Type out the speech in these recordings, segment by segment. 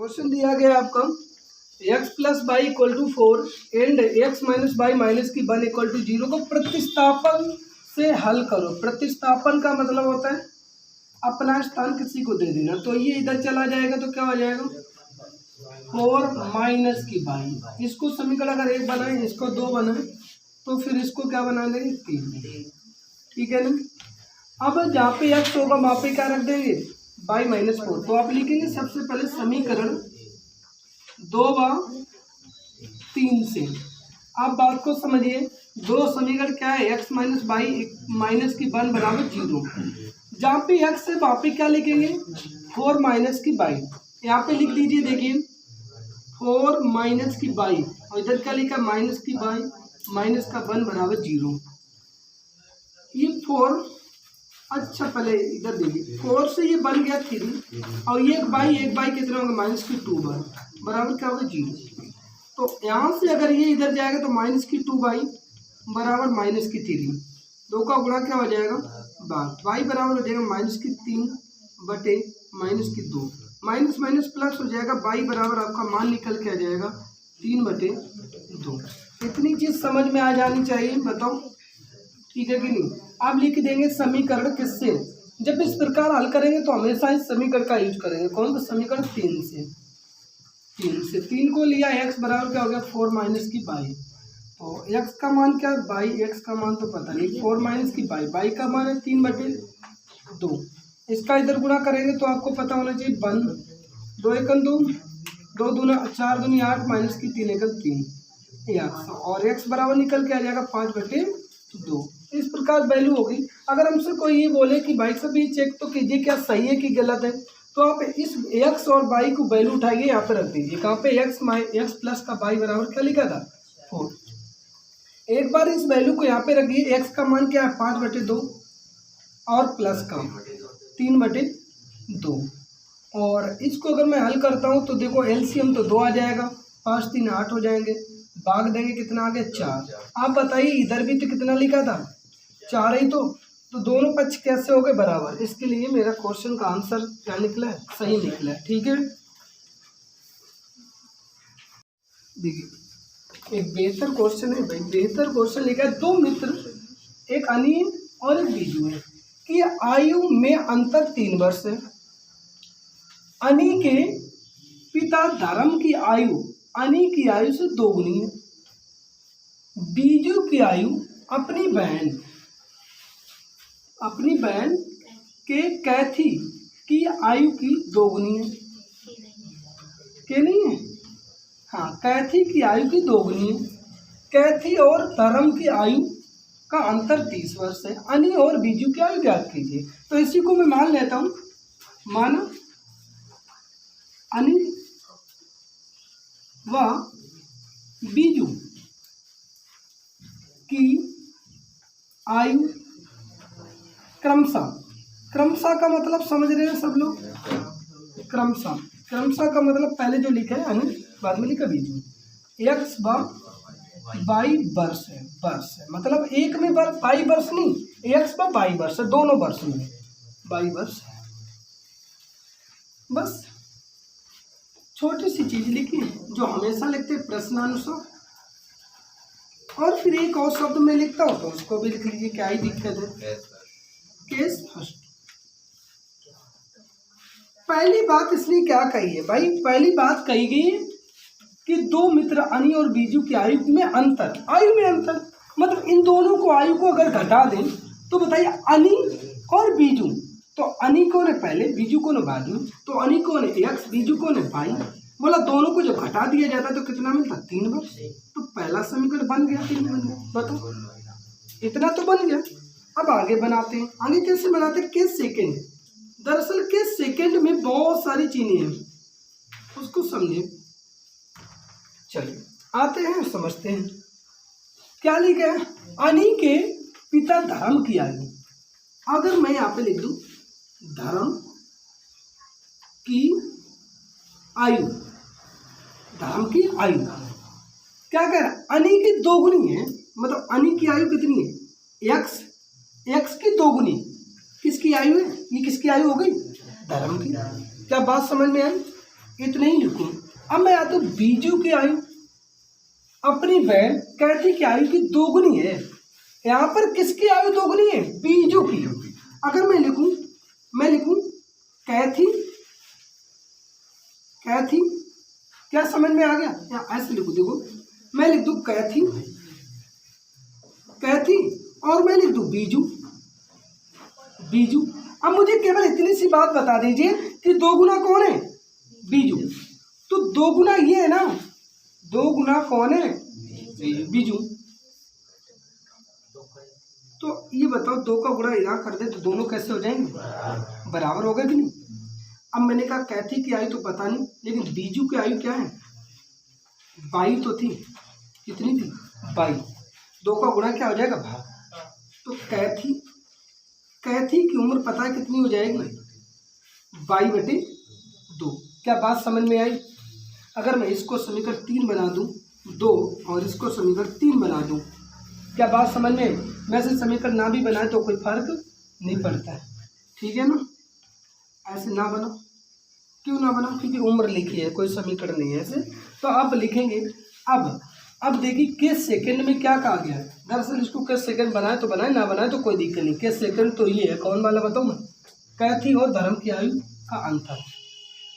Question दिया गया आपका x plus y equal to 4 and x minus y minus की 1 इक्वल टू 0 को प्रतिस्थापन से हल करो। प्रतिस्थापन का मतलब होता है अपना स्थान किसी को दे देना। तो ये इधर चला जाएगा तो क्या हो जाएगा 4 माइनस की बाई। इसको समीकरण अगर 1 बनाए, इसको 2 बनाए, तो फिर इसको क्या बना देंगे 3। ठीक है ना। अब जहाँ पे x होगा वहाँ पे क्या रख देंगे बाई माइनस 4। तो आप लिखेंगे सबसे पहले समीकरण 2/3 से। आप बात को समझिए, दो समीकरण क्या है x माइनस बाई माइनस की 1 बराबर 0। जहाँ पे x है वहाँ पे क्या लिखेंगे 4 माइनस की बाई। यहाँ पे लिख दीजिए, देखिए 4 माइनस की बाई और इधर क्या लिखा माइनस की बाई माइनस का 1 बराबर 0। ये 4, अच्छा पहले इधर देखिए 4 से ये बन गया 3 और ये एक बाई कितना होगा माइनस की 2 बाई बराबर क्या होगा 0। तो यहाँ से अगर ये इधर जाएगा तो माइनस की 2 बाई बराबर माइनस की 3, 2 का गुणा क्या हो जाएगा बाई बराबर हो जाएगा माइनस की 3 बटे माइनस की 2, माइनस माइनस प्लस हो जाएगा, बाई बराबर आपका मान निकल के आ जाएगा 3 बटे 2। इतनी चीज़ समझ में आ जानी चाहिए, बताओ ठीक है कि नहीं। आप लिख देंगे समीकरण किससे, जब इस प्रकार हल करेंगे तो हमेशा इस समीकरण का यूज करेंगे। कौन सा समीकरण 3 से। 3 को लिया x बराबर क्या हो गया 4 माइनस की बाई। तो x का मान क्या है बाई, x का मान तो पता नहीं, 4 माइनस की बाई का मान है 3 बटे 2। इसका इधर गुणा करेंगे तो आपको पता होना चाहिए 1, 2 एकम 2, 2 दूना 4 दूनी 8 माइनस की 3 एकम 3 x, और x बराबर निकल के आ जाएगा 5 बटे 2। इस प्रकार वैल्यू होगी। अगर हमसे कोई ये बोले कि भाई साहब ये चेक तो कीजिए क्या सही है कि गलत है, तो आप इस x और y को वैल्यू उठाइए, यहाँ पे रख दीजिए। कहाँ पे x प्लस का y बराबर क्या लिखा था 4। एक बार इस वैल्यू को यहाँ पे रखिए, x का मान क्या है 5 बटे 2 और प्लस का 3 बटे 2। और इसको अगर मैं हल करता हूँ तो देखो एलसीएम तो 2 आ जाएगा, 5 3 8 हो जाएंगे, भाग देंगे कितना आ गया 4। आप बताइए इधर भी तो कितना लिखा था 4 ही, तो दोनों पक्ष कैसे हो गए बराबर। इसके लिए मेरा क्वेश्चन का आंसर क्या निकला है सही निकला है। ठीक है, देखिए एक बेहतर क्वेश्चन है भाई, बेहतर क्वेश्चन लिखा है 2 मित्र एक अनी और एक बीजू है कि आयु में अंतर 3 वर्ष है। अनी के पिता धर्म की आयु अनी की आयु से 2 गुनी है। बीजू की आयु अपनी बहन के कैथी की आयु की 2 गुनी है। के नहीं है, हाँ कैथी की आयु की 2 गुनी है। कैथी और धर्म की आयु का अंतर 30 वर्ष है। अनी और बीजू की आयु ज्ञात कीजिए। तो इसी को मैं मान लेता हूँ, माना अनी व बीजू की आयु क्रमशः का मतलब समझ रहे हैं सब लोग। क्रमशः का मतलब पहले जो लिखा है अनी, बाद में लिखा बीजू। x बाई वर्ष है, मतलब एक में बाई वर्ष नहीं, x बाई वर्ष है, दोनों वर्ष में बाई वर्ष है। बस छोटी सी चीज लिखी जो हमेशा लिखते हैं प्रश्नानुसार। और फिर एक और शब्द मैं लिखता हूँ तो उसको भी लिख लीजिए, क्या ही दिक्कत है। Case first. पहली बात इसलिए क्या कही है भाई, पहली बात कही गई है कि 2 मित्र अनी और बीजू की आयु में अंतर, मतलब इन दोनों को आयु को अगर घटा दें तो बताइए अनी और बीजू, तो अनी कौन है पहले, बीजू कौन है बाद में, तो अनी कौन है x, बीजू कौन है बाई। बोला दोनों को जब घटा दिया जाता है तो कितना मिलता 3 वर्ष। तो पहला समीकरण बन गया 3 बन गया। बताओ इतना तो बन गया। अब आगे बनाते हैं, आगे कैसे बनाते हैं केस सेकेंड। दरअसल केस सेकेंड में बहुत सारी चीजें हैं, उसको समझे। चलिए आते हैं समझते हैं क्या लिखा है। अनी के पिता धर्म की आयु, अगर मैं यहाँ पे लिख दूं धर्म की आयु, धर्म की आयु क्या कह रहा है अनी की 2 गुनी है, मतलब अनी की आयु कितनी है x की 2 गुनी। किसकी आयु है, ये किसकी आयु हो गई धर्म की। क्या बात समझ में आई। इतना ही लिखूं। अब मैं आता हूँ बीजू की आयु अपनी बहन कैथी की आयु की दोगुनी है। यहाँ पर किसकी आयु दोगुनी है? बीजू की। अगर मैं लिखूं कैथी क्या समझ में आ गया? या ऐसे लिखूं, देखो मैं लिख दूं कैथी और मैं लिख दूं बीजू। अब मुझे केवल इतनी सी बात बता दीजिए कि दो गुना कौन है? बीजू। तो दो गुना ये है ना, दो गुना कौन है? बीजू। तो ये बताओ, दो का गुणा इधर कर दे तो दोनों कैसे हो जाएंगे? बराबर हो गए कि नहीं? अब मैंने कहा कैथी की आयु तो पता नहीं, लेकिन बीजू की आयु क्या है? 22 तो थी। कितनी थी? 22। दो का गुणा क्या हो जाएगा? भाग। तो कैथी की उम्र पता है कितनी हो जाएगी? 22/2। क्या बात समझ में आई? अगर मैं इसको समीकरण 3 बना दूं 2 और इसको समीकरण 3 बना दूं, क्या बात समझ में? वैसे समीकरण ना भी बनाए तो कोई फर्क नहीं पड़ता है, ठीक है ना? ऐसे ना बनाओ। क्यों ना बनाओ? क्योंकि उम्र लिखी है, कोई समीकरण नहीं है ऐसे। तो अब लिखेंगे। अब देखिए किस सेकंड में क्या कहा गया है। दरअसल इसको किस सेकंड बनाए तो बनाए, ना बनाए तो कोई दिक्कत नहीं। किस सेकंड तो ये है, कौन वाला बताऊँ मैं? कैथी और धर्म की आयु का अंतर।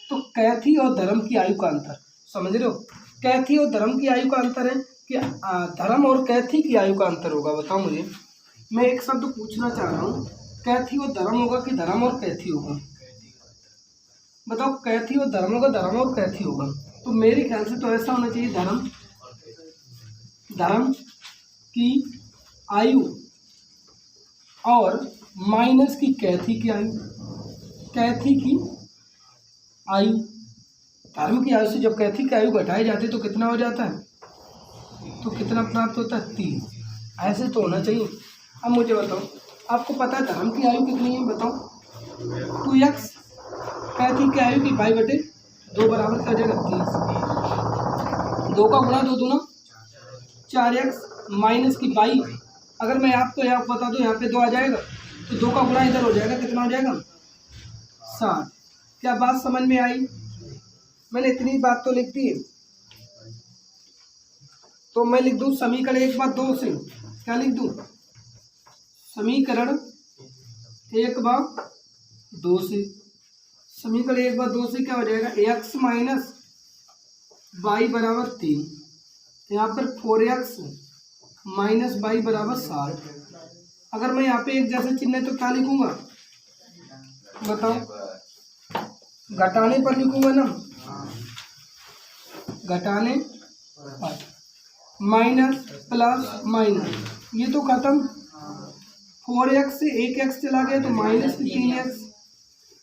तो कैथी और धर्म की आयु का अंतर समझ रहे हो? कैथी और धर्म की आयु का अंतर है कि धर्म और कैथी की आयु का अंतर होगा। बताओ मुझे, मैं एक शब्द पूछना चाह रहा हूँ, कैथी और धर्म होगा कि धर्म और कैथी होगा? बताओ, कैथी और धर्म होगा, धर्म और कैथी होगा? तो मेरे ख्याल से तो ऐसा होना चाहिए, धर्म की आयु और माइनस की कैथी की आयु। कैथी की आयु, धर्म की आयु से जब कैथी की आयु घटाई जाती है तो कितना हो जाता है? तो कितना प्राप्त होता है? 3। ऐसे तो होना चाहिए। अब मुझे बताओ, आपको पता है धर्म की आयु कितनी है? बताओ। 2x। कैथी की आयु की 22/2 बराबर क्या हो जाएगा? 30। 2 का गुणा 2 दूना 4x माइनस की 22। अगर मैं आपको यहाँ बता दूँ, यहाँ पे 2 आ जाएगा तो 2 का गुणा इधर हो जाएगा, कितना हो जाएगा? 60। क्या बात समझ में आई? मैंने इतनी बात तो लिख दी है। तो मैं लिख दूं समीकरण 1/2 से, क्या लिख दूं? समीकरण 1/2 से, समीकरण 1/2 से क्या हो जाएगा? x माइनस वाई बराबर 3। यहाँ पर 4x माइनस वाई बराबर 60। अगर मैं यहाँ पे एक जैसे चिन्ह है तो क्या लिखूंगा? बताओ। घटाने पर लिखूंगा ना, घटाने पर, माइनस प्लस माइनस, ये तो खत्म। 4x से 1x चला गया तो माइनस की 3x,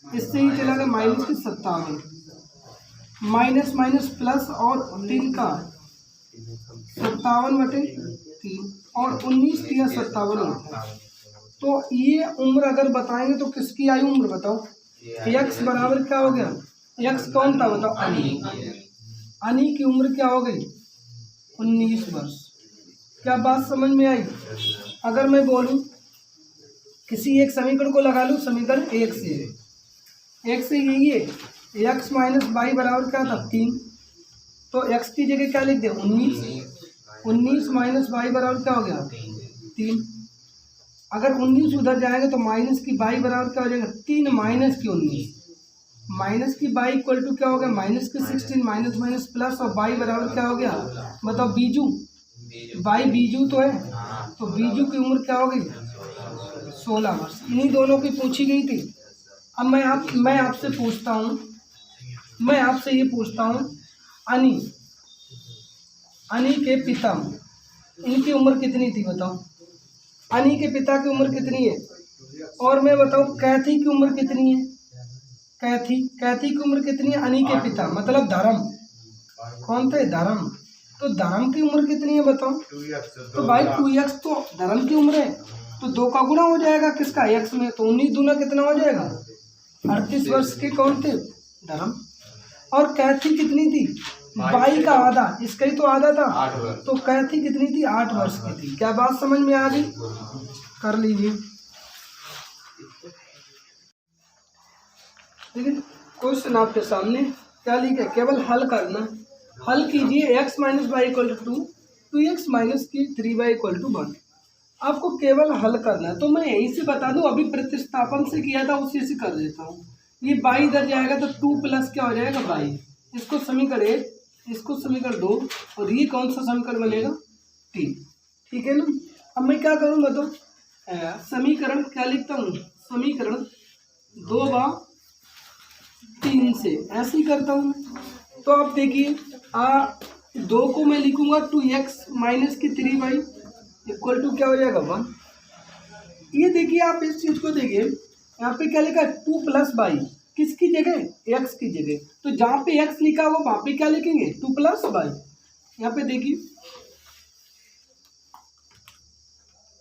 इससे ही चला गया माइनस की 57। माइनस माइनस प्लस और 3 का 57/3 और 19 या 57 होता है। तो ये उम्र अगर बताएंगे तो किसकी आयु उम्र बताओ? x बराबर क्या हो गया? x कौन था बताओ? अनी की उम्र क्या हो गई? 19 वर्ष। क्या बात समझ में आई? अगर मैं बोलूं किसी एक समीकरण को लगा लूं, समीकरण 1 से यही है, x माइनस वाई बराबर क्या था? 3। तो x की जगह क्या लिख दे? 19 माइनस वाई बराबर क्या हो गया? 3। अगर 19 उधर जाएगा तो माइनस की वाई बराबर क्या हो जाएगा? 3 माइनस की 19। माइनस की वाई इक्वल टू क्या हो गया? माइनस की 16। माइनस माइनस प्लस और वाई बराबर क्या हो गया? बताओ। बीजू, वाई बीजू तो है, तो बीजू की उम्र क्या हो गई? 16 वर्ष। इन्हीं दोनों की पूछी गई थी। अब मैं आपसे पूछता हूँ, मैं आपसे ये पूछता हूँ, अनी के पिता, इनकी उम्र कितनी थी बताओ? अनी के पिता की उम्र कितनी है? और मैं बताऊँ कैथी की उम्र कितनी है? कैथी की उम्र कितनी है? अनी के पिता मतलब धर्म, कौन थे? धर्म। तो धर्म की उम्र कितनी है बताओ? तो भाई 2x तो धर्म की उम्र है, तो 2 का गुना हो जाएगा किसका? x में। तो 19 दूना कितना हो जाएगा? 38 वर्ष के कौन थे? धर्म। और कैथी कितनी थी? 22 का आधा, इसका ही तो आधा था, तो कैथी कितनी थी? 8 वर्ष की थी। क्या बात समझ में आ गई? कर लीजिए। देखिए क्वेश्चन आपके सामने क्या लिखे, केवल हल करना। हल कीजिए x minus y equal to 2x minus की 3y इक्वल टू 1। आपको केवल हल करना है। तो मैं यहीं से बता दूं, अभी प्रतिस्थापन से किया था उसी से कर देता हूँ। ये बाई इधर जाएगा तो 2 प्लस क्या हो जाएगा बाई, इसको समीकरण 1, इसको समीकरण 2, और ये कौन सा समीकरण बनेगा 3। ठीक है ना। अब मैं क्या करूँ बताओ, समीकरण क्या लिखता हूँ, समीकरण 2/3 से ऐसे ही करता हूँ। तो आप देखिए 2 को मैं लिखूंगा 2x माइनस की 3y इक्वल टू क्या हो जाएगा 1। ये देखिए आप इस चीज को देखिए, यहाँ पे क्या लिखा है 2 प्लस बाई, किसकी जगह, x की जगह। तो जहाँ पे x लिखा हुआ वहाँ पे क्या लिखेंगे 2 प्लस बाई। यहाँ पे देखिए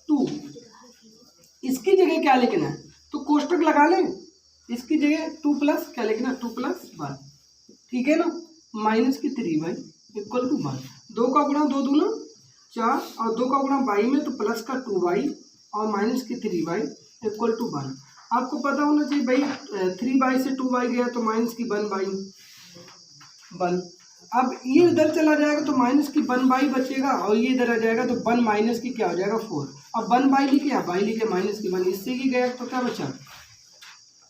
2, इसकी जगह क्या लिखना है, तो कोष्टक लगा लें, इसकी जगह 2 प्लस क्या लिखना, 2 प्लस बाई। ठीक है ना, माइनस की 3y इक्वल टू 1। 2 का गुणा 2 दूना 4, और 2 का गुणा बाई में तो प्लस का 2y और माइनस की 3y इक्वल टू 1। आपको पता होना चाहिए भाई 3y से 2y गया तो माइनस की 1y 1। अब ये इधर चला जाएगा तो माइनस की 1y बचेगा, और ये इधर आ जाएगा तो 1 माइनस की क्या हो जाएगा 4। अब 1y लिखे या बाई लिखे माइनस की 1, इससे ही गया तो क्या बचा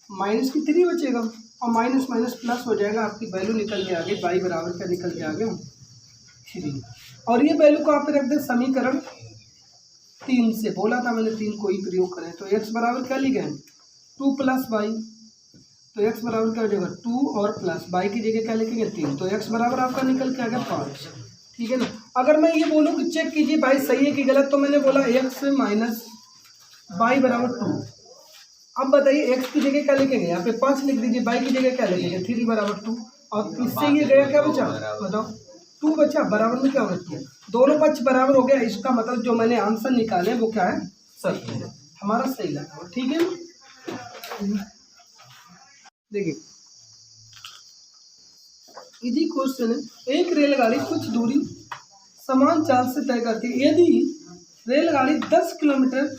माइनस की 3 बचेगा, और माइनस माइनस प्लस हो जाएगा, आपकी वैल्यू निकल के आ गई y बराबर क्या निकल के आ गया 3। और ये वैल्यू को आप रख दें समीकरण 3 से, बोला था मैंने 3 को ही प्रयोग करें। तो x बराबर क्या लिखे हैं 2 प्लस बाई, तो x बराबर क्या हो जाएगा 2 और प्लस बाई की जगह क्या लिखेंगे 3, तो x बराबर आपका निकल के आ गया 5। ठीक है ना। अगर मैं ये बोलूँ कि चेक कीजिए बाई सही है कि गलत, तो मैंने बोला x माइनस बाई बराबर 2। अब बताइए x की जगह क्या लिखेंगे, यहाँ पे 5 लिख दीजिए, बाई की जगह क्या लिखेंगे 3 बराबर 2, और इससे ये गया क्या बचा बताओ 2 बचा, बराबर में क्या होगा 2। दोनों पक्ष बराबर हो गया, इसका मतलब जो मैंने आंसर निकाले वो क्या है सत्य है, हमारा सही लगा। ठीक है। देखिए इजी क्वेश्चन है। एक रेलगाड़ी कुछ दूरी समान चाल से तय करती है। यदि रेलगाड़ी 10 किलोमीटर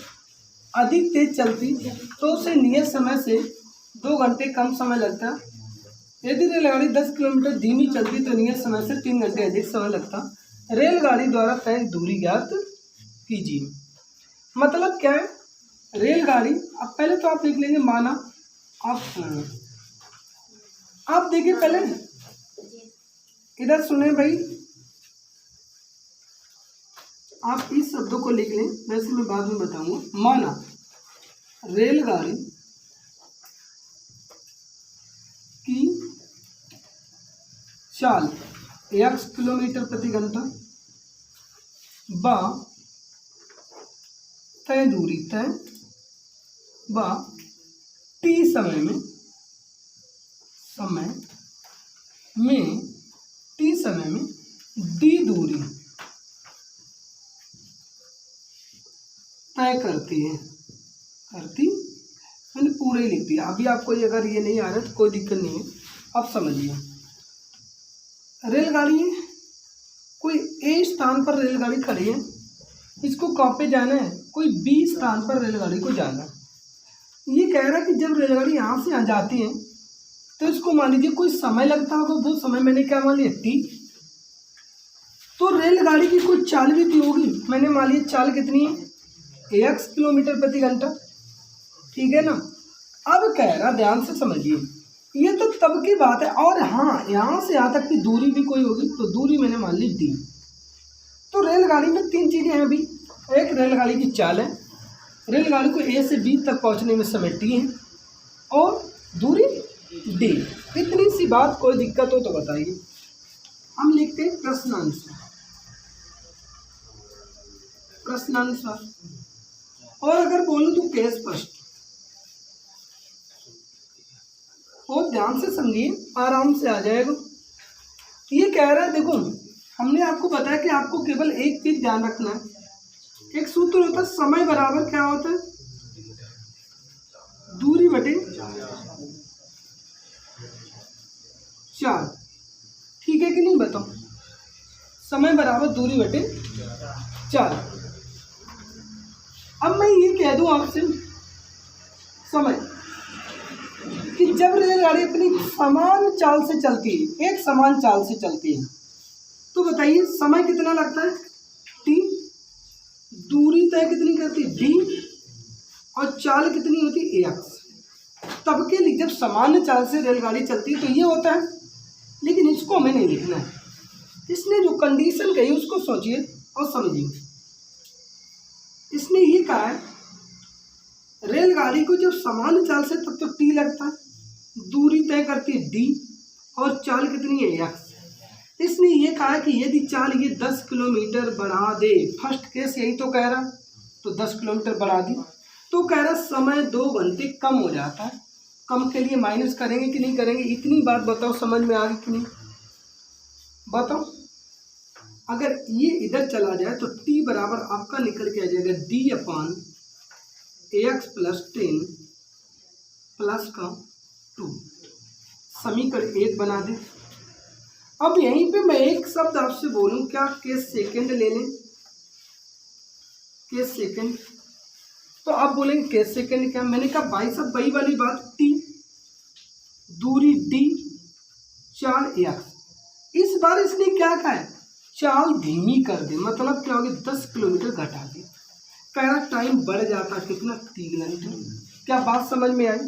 अधिक तेज चलती तो उसे नियत समय से 2 घंटे कम समय लगता। यदि रेलगाड़ी 10 किलोमीटर धीमी चलती तो नियत समय से 3 घंटे अधिक समय लगता। रेलगाड़ी द्वारा तय दूरी ज्ञात कीजिए। मतलब क्या है, रेलगाड़ी, अब पहले तो आप देख लेंगे, माना आप देखिए पहले इधर सुने भाई, आप इस शब्दों को लिख लें, वैसे मैं बाद में बताऊंगा। माना रेलगाड़ी की चाल x किलोमीटर प्रति घंटा व तय दूरी व t समय में d दूरी तय करती मैंने पूरा ही लिख दिया। अभी आपको अगर ये नहीं आ रहा तो कोई दिक्कत नहीं है, अब समझिए। रेलगाड़ी कोई ए स्थान पर रेलगाड़ी खड़ी है, इसको कहाँ पे जाना है, कोई बी स्थान पर रेलगाड़ी को जाना है। ये कह रहा है कि जब रेलगाड़ी यहाँ से यहाँ जाती है तो इसको मान लीजिए कोई समय लगता होगा, वो समय मैंने क्या मान लिया टी। तो रेलगाड़ी की कोई चाल भी टी होगी, मैंने मान लिया चाल कितनी है x किलोमीटर प्रति घंटा। ठीक है ना। अब कह रहा, ध्यान से समझिए, ये तो तब की बात है, और हाँ यहाँ से यहाँ तक की दूरी भी कोई होगी, तो दूरी मैंने मान ली डी। तो रेलगाड़ी में 3 चीजें हैं अभी। एक रेलगाड़ी की चाल है, रेलगाड़ी को ए से बी तक पहुंचने में समय टी है, और दूरी डी। इतनी सी बात, कोई दिक्कत हो तो बताइए। हम लिखते हैं प्रश्नानुसार, और अगर बोलूं तो केस स्पष्ट। और ध्यान से समझिए, आराम से आ जाएगा। ये कह रहा है, देखो हमने आपको बताया कि आपको केवल एक चीज ध्यान रखना है। एक सूत्र होता है, समय बराबर क्या होता है दूरी बटे 4। ठीक है कि नहीं बताओ, समय बराबर दूरी बटे 4। अब मैं ये कह दूं आपसे समय कि जब रेलगाड़ी अपनी समान चाल से चलती है, एक समान चाल से चलती है, तो बताइए समय कितना लगता है t, दूरी तय कितनी करती है d, और चाल कितनी होती है ax। तब के लिए जब सामान्य चाल से रेलगाड़ी चलती है तो ये होता है, लेकिन इसको हमें नहीं लिखना है। इसने जो कंडीशन कही उसको सोचिए और समझिए। इसने ये कहा है रेलगाड़ी को जब सामान्य चाल से तब तो टी लगता है, दूरी तय करती है डी, और चाल कितनी है एक्स। इसने ये कहा है कि यदि चाल ये 10 किलोमीटर बढ़ा दे, फर्स्ट केस यही तो कह रहा, तो 10 किलोमीटर बढ़ा दी, तो कह रहा समय 2 घंटे कम हो जाता है। कम के लिए माइनस करेंगे कि नहीं करेंगे, इतनी बात बताओ, समझ में आ गई कि नहीं बताओ। अगर ये इधर चला जाए तो t बराबर आपका निकल के आ जाएगा d/ax + 10 प्लस का 2। समीकरण 1 बना दे। अब यहीं पे मैं एक शब्द आपसे बोलूं, क्या केस सेकंड ले लें, केस सेकंड, तो आप बोलेंगे केस सेकंड क्या। मैंने कहा भाई साहब वही वाली बात, t, दूरी d, चाल ax। इस बार इसने क्या कहा है, चाल धीमी कर दे, मतलब क्या होगी 10 किलोमीटर घटा दे। कह रहा टाइम बढ़ जाता कितना, 3 घंटे। क्या बात समझ में आई।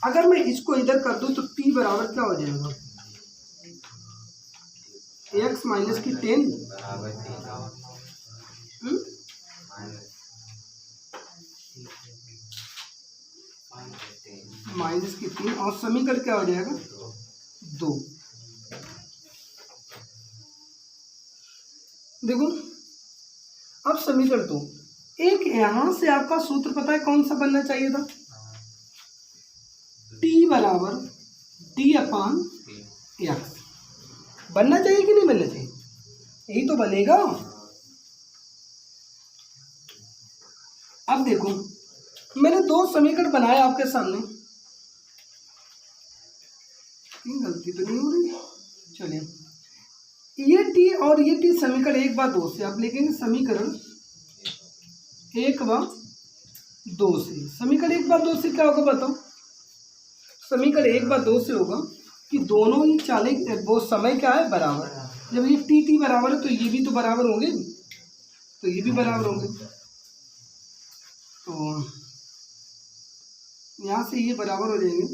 अगर मैं इसको इधर कर दूं तो t बराबर क्या हो जाएगा, x माइनस की 10 माइनस की 3, और समीकरण क्या हो जाएगा 2। देखो अब समीकरण 2, एक यहां से आपका सूत्र पता है कौन सा बनना चाहिए था, t बराबर d/x बनना चाहिए कि नहीं बनना चाहिए, यही तो बनेगा। अब देखो मैंने 2 समीकरण बनाए आपके सामने, गलती तो नहीं हो रही, चलिए ये t और ये t समीकरण 1 व 2 से आप लिखेंगे, समीकरण 1 व 2 से। समीकरण 1 व 2 से क्या होगा बताओ, समीकरण 1 व 2 से होगा कि दोनों ही चालें, वो समय क्या है बराबर। जब ये t बराबर है तो ये भी तो बराबर होंगे, तो ये भी बराबर होंगे, तो यहाँ से ये बराबर हो जाएंगे,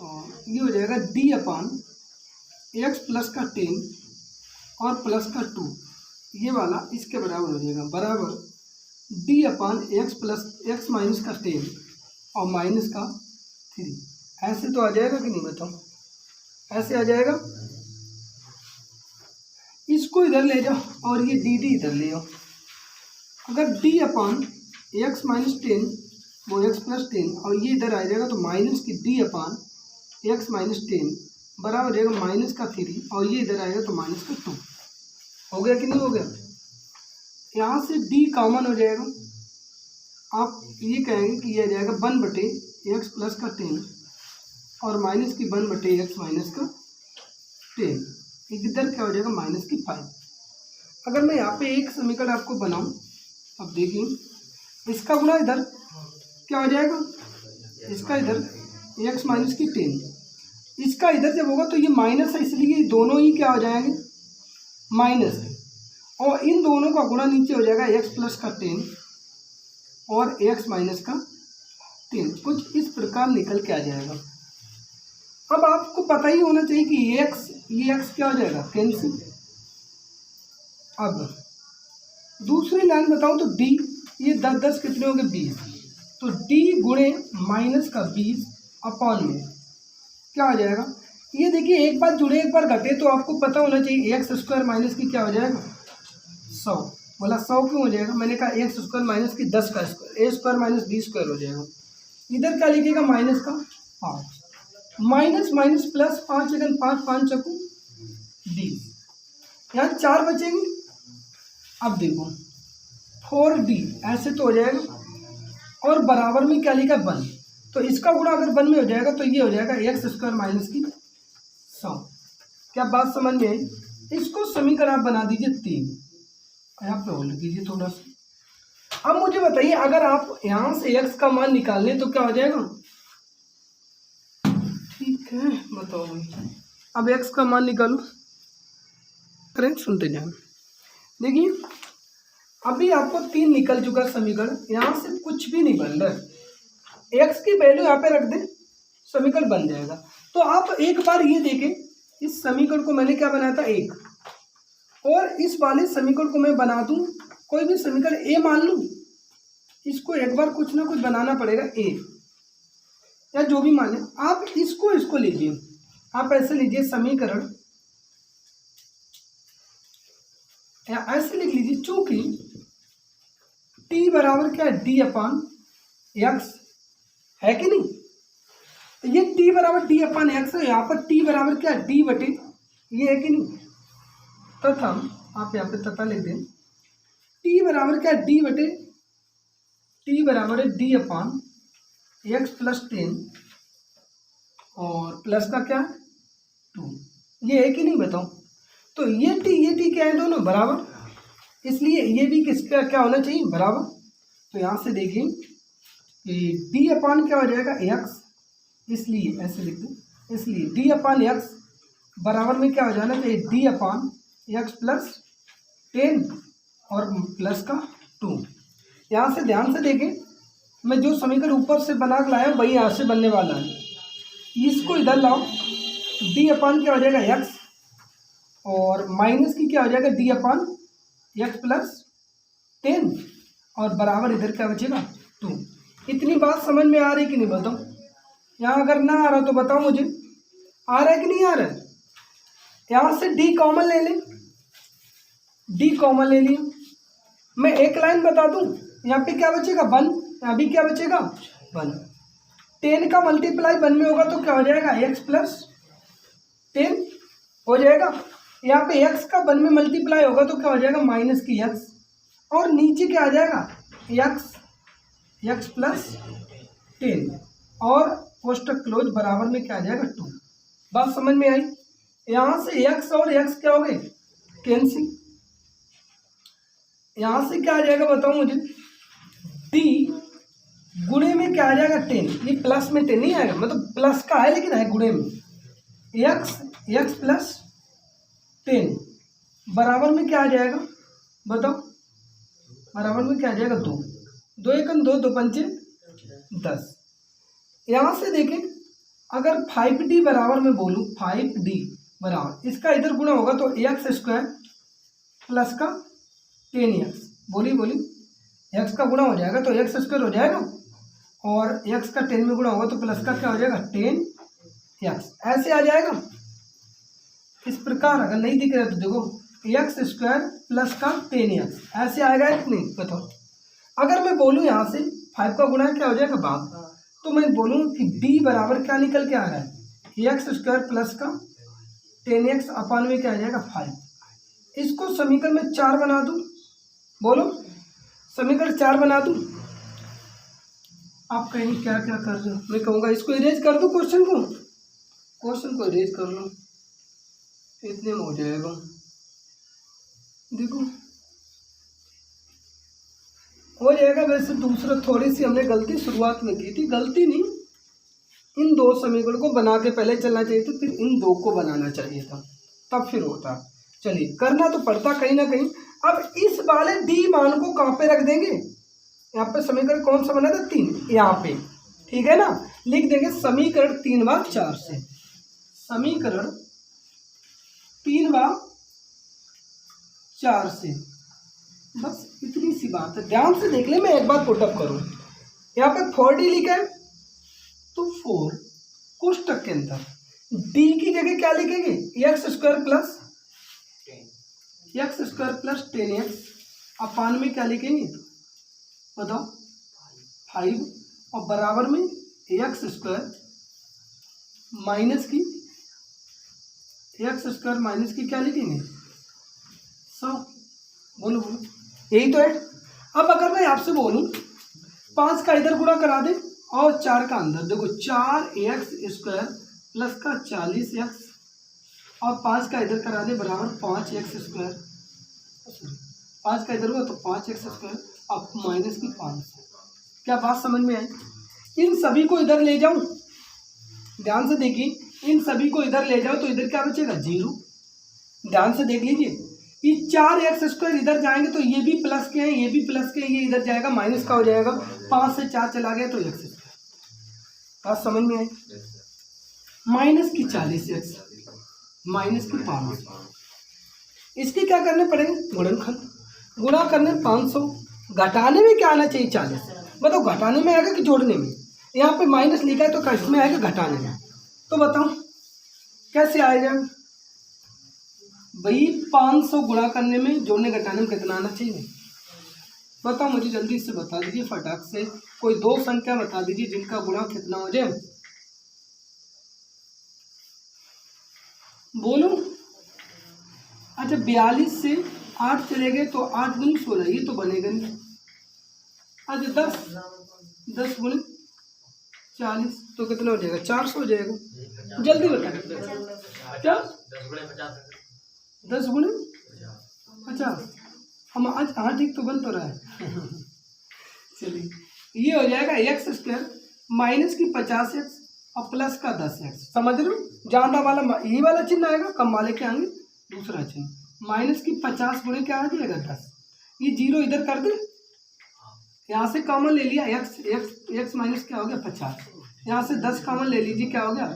और ये हो जाएगा d/x प्लस का 10 और प्लस का 2, ये वाला इसके बराबर हो जाएगा, बराबर d/x प्लस x माइनस का 10 और माइनस का 3। ऐसे तो आ जाएगा कि नहीं बताओ, ऐसे आ जाएगा। इसको इधर ले जाओ और ये dd इधर ले आओ। अगर d/x माइनस 10 वो x प्लस 10 और ये इधर आ जाएगा, तो माइनस की d/x माइनस 10 बराबर हो जाएगा माइनस का 3, और ये इधर आएगा तो माइनस का 2। हो गया कि नहीं हो गया। यहाँ से d कॉमन हो जाएगा, आप ये कहेंगे कि ये आ जाएगा 1/x प्लस का 10 और माइनस की 1/x माइनस का 10, इधर क्या हो जाएगा माइनस की 5। अगर मैं यहाँ पे एक समीकरण आपको बनाऊं, अब देखिए इसका गुणा इधर क्या हो जाएगा, इसका इधर x माइनस की 10, इसका इधर जब होगा तो ये माइनस है, इसलिए दोनों ही क्या हो जाएंगे माइनस, और इन दोनों का गुणा नीचे हो जाएगा x प्लस का 10 और x माइनस का 10, कुछ इस प्रकार निकल के आ जाएगा। अब आपको पता ही होना चाहिए कि ये x क्या हो जाएगा कैंसिल। अब दूसरी लाइन बताऊं तो d, ये 10 कितने हो गए 20, तो d गुणे माइनस का 20 अपॉन में क्या हो जाएगा। ये देखिए एक बार जुड़े एक बार घटे, तो आपको पता होना चाहिए x² माइनस की क्या हो जाएगा 100। बोला 100 क्यों हो जाएगा, मैंने कहा x² माइनस की 10 का स्क्वायर, a² माइनस b² हो जाएगा। इधर क्या लिखेगा माइनस का 5, माइनस माइनस प्लस 5, सेकंड 5 5 चकू 20, यहाँ 4 बचेंगे। अब देखो 4d ऐसे तो हो जाएगा, और बराबर में क्या लिखा 1, तो इसका गुणा अगर 1 में हो जाएगा तो ये हो जाएगा x² माइनस की 100। क्या बात समझ में आई। इसको समीकरण आप बना दीजिए 3, यहाँ पे होल्ड कीजिए थोड़ा सा। अब मुझे बताइए अगर आप यहाँ से x का मान निकाल लें तो क्या हो जाएगा, है। बताओ भाई, अब x का मान निकालो। करें, सुनते जाए। देखिए अभी आपको 3 निकल चुका समीकरण, यहाँ से कुछ भी नहीं बन रहा है। x की वैल्यू यहाँ पे रख दे, समीकरण बन जाएगा। तो आप एक बार ये देखें, इस समीकरण को मैंने क्या बनाया था 1, और इस वाले समीकरण को मैं बना दूं कोई भी समीकरण a मान लूं, इसको एक बार कुछ ना कुछ बनाना पड़ेगा a, या जो भी माने आप इसको लीजिए। आप ऐसे लीजिए समीकरण, या ऐसे लिख लीजिए, चूंकि t बराबर क्या है d अपान एक्स है कि नहीं, तो ये t बराबर d अपान एक्स है, यहाँ पर t बराबर क्या है d बटे ये है कि नहीं। तथा आप यहाँ पे तथा लिख दें, t बराबर क्या है d बटे, t बराबर है d अपान एक्स प्लस 10 और प्लस का क्या 2, ये है कि नहीं बताओ। तो ये t क्या है, दोनों बराबर, इसलिए ये भी किसका क्या होना चाहिए, बराबर। तो यहाँ से देखिए कि d अपान क्या हो जाएगा एक्स, इसलिए ऐसे लिख दें, इसलिए d अपान एक्स बराबर में क्या हो जाना चाहिए, d अपान एक्स प्लस 10 और प्लस का 2। यहाँ से ध्यान से देखें, मैं जो समीकरण ऊपर से बना के लाया वही यहाँ से बनने वाला है, इसको इधर लाओ, d अपान क्या हो जाएगा एक्स, और माइनस की क्या हो जाएगा d अपान एक्स प्लस 10 और बराबर इधर क्या बचेगा 2। इतनी बात समझ में आ रही कि नहीं बताओ। यहाँ अगर ना आ रहा तो बताओ मुझे, आ रहा है कि नहीं आ रहा है। यहाँ से d कॉमन ले लें, d कॉमन ले लिया, मैं एक लाइन बता दूं, यहाँ पे क्या बचेगा 1, यहाँ भी क्या बचेगा 1। 10 का मल्टीप्लाई 1 में होगा तो क्या हो जाएगा x प्लस 10 हो जाएगा। यहाँ पे x का 1 में मल्टीप्लाई होगा तो क्या हो जाएगा माइनस की x, और नीचे क्या आ जाएगा x प्लस 10 और कोष्टक क्लोज बराबर में क्या आ जाएगा 2। बात समझ में आई। यहाँ से x और x क्या हो गए कैंसिल, यहाँ से क्या आ जाएगा बताओ मुझे, d गुणे में क्या आ जाएगा 10, ये प्लस में 10 नहीं आएगा, मतलब प्लस का है लेकिन है गुणे में, x प्लस 10 बराबर में क्या आ जाएगा बताओ, बराबर में क्या आ जाएगा 2, 2 एकम 2, 2 पंचे 10। यहाँ से देखें, अगर 5d बराबर में बोलूँ, 5d बराबर इसका इधर गुणा होगा तो एक्स स्क्वायर प्लस का 10x, बोली x का गुणा हो जाएगा तो एक्स स्क्वायर हो जाएगा, और x का 10 में गुणा होगा तो प्लस का क्या हो जाएगा 10x, ऐसे आ जाएगा। इस प्रकार अगर नहीं दिख रहा तो देखो एक्स स्क्वायर प्लस का 10x ऐसे आएगा कि नहीं बताओ। अगर मैं बोलूँ यहाँ से 5 का गुणा क्या हो जाएगा बाप, तो मैं बोलूँ कि d बराबर क्या निकल के आ रहा है एक्स स्क्वायर प्लस का 10x अपान में क्या आ जाएगा 5। इसको समीकरण में 4 बना दूँ, बोलो समीकरण 4 बना दूँ। आप कहेंगे क्या क्या कर रहे हो, मैं कहूँगा इसको इरेज कर दूँ, क्वेश्चन को इरेज कर लो, इतने में हो जाएगा। देखो हो जाएगा। वैसे दूसरा थोड़ी सी हमने गलती शुरुआत में की थी, गलती नहीं, इन 2 समीकरण को बना के पहले चलना चाहिए था, फिर इन 2 को बनाना चाहिए था, तब फिर होता। चलिए करना तो पड़ता कहीं ना कहीं। अब इस वाले d मान को कहाँ पे रख देंगे, यहाँ पे समीकरण कौन सा बना था 3, यहाँ पे ठीक है ना, लिख देंगे समीकरण 3 व 4 से, समीकरण 3 व 4 से, बस इतनी सी बात है। ध्यान से देख ले, मैं एक बार पुटअप करूं, यहाँ पे 4d लिखा है तो 4 कोष्टक के अंदर d की जगह क्या लिखेंगे एक्स स्क्वायर प्लस 10x अपान में क्या लिखेंगे बताओ 5, और बराबर में एक्स स्क्वायर माइनस की क्या लिखेंगे 100। बोलो यही तो है। अब अगर मैं आपसे बोलूं 5 का इधर गुणा करा दे और 4 का अंदर, देखो 4x स्क्वायर प्लस का 40x और 5 का इधर करा दे बराबर 5x स्क्वायर, 5 का इधर हुआ तो 5x स्क्वायर अब माइनस की 5। क्या बात समझ में आई। इन सभी को इधर ले जाऊं ध्यान से देखिए, इन सभी को इधर ले जाओ तो इधर क्या बचेगा 0। ध्यान से देख लीजिए, ये 4x² इधर जाएंगे तो ये भी प्लस के हैं, ये भी प्लस के हैं, ये इधर जाएगा माइनस का हो जाएगा। 5 से 4 चला गया तो x²। बात समझ में आई? माइनस की 40x माइनस की 500, इसके क्या करने पड़ेंगे गुणनखंड। गुणा करने 500, घटाने में क्या आना चाहिए 40। बताओ घटाने में आएगा कि जोड़ने में? यहाँ पे माइनस लिखा है तो किसमें आएगा घटाने में। तो बताओ कैसे आएगा भाई? 500 गुणा करने में जोड़ने घटाने में कितना आना चाहिए? बताओ मुझे जल्दी से बता दीजिए फटाक से, कोई 2 संख्या बता दीजिए जिनका गुणा कितना हो जाए, बोलो। अच्छा 42 से 8 चले गए तो 8 गुनी 16, ये तो बनेगा नहीं। अच्छा 10 गुनी 40 तो कितना हो जाएगा? 400 हो जाएगा। जल्दी बताइए क्या? 10 गुने 50। हम आज हाँ ठीक तो बन तो रहा है। चलिए ये हो जाएगा x² माइनस की 50x और प्लस का 10x। समझ रहे हो? ज्यादा वाला ये वाला चिन्ह आएगा, कम वाले के आएंगे दूसरा चिन्ह। माइनस की 50 गुणे क्या आ जाएगा 10। ये 0 इधर कर दे, यहाँ से कॉमन ले लिया x माइनस क्या हो गया 50। यहाँ से 10 कॉमन ले लीजिए, क्या हो गया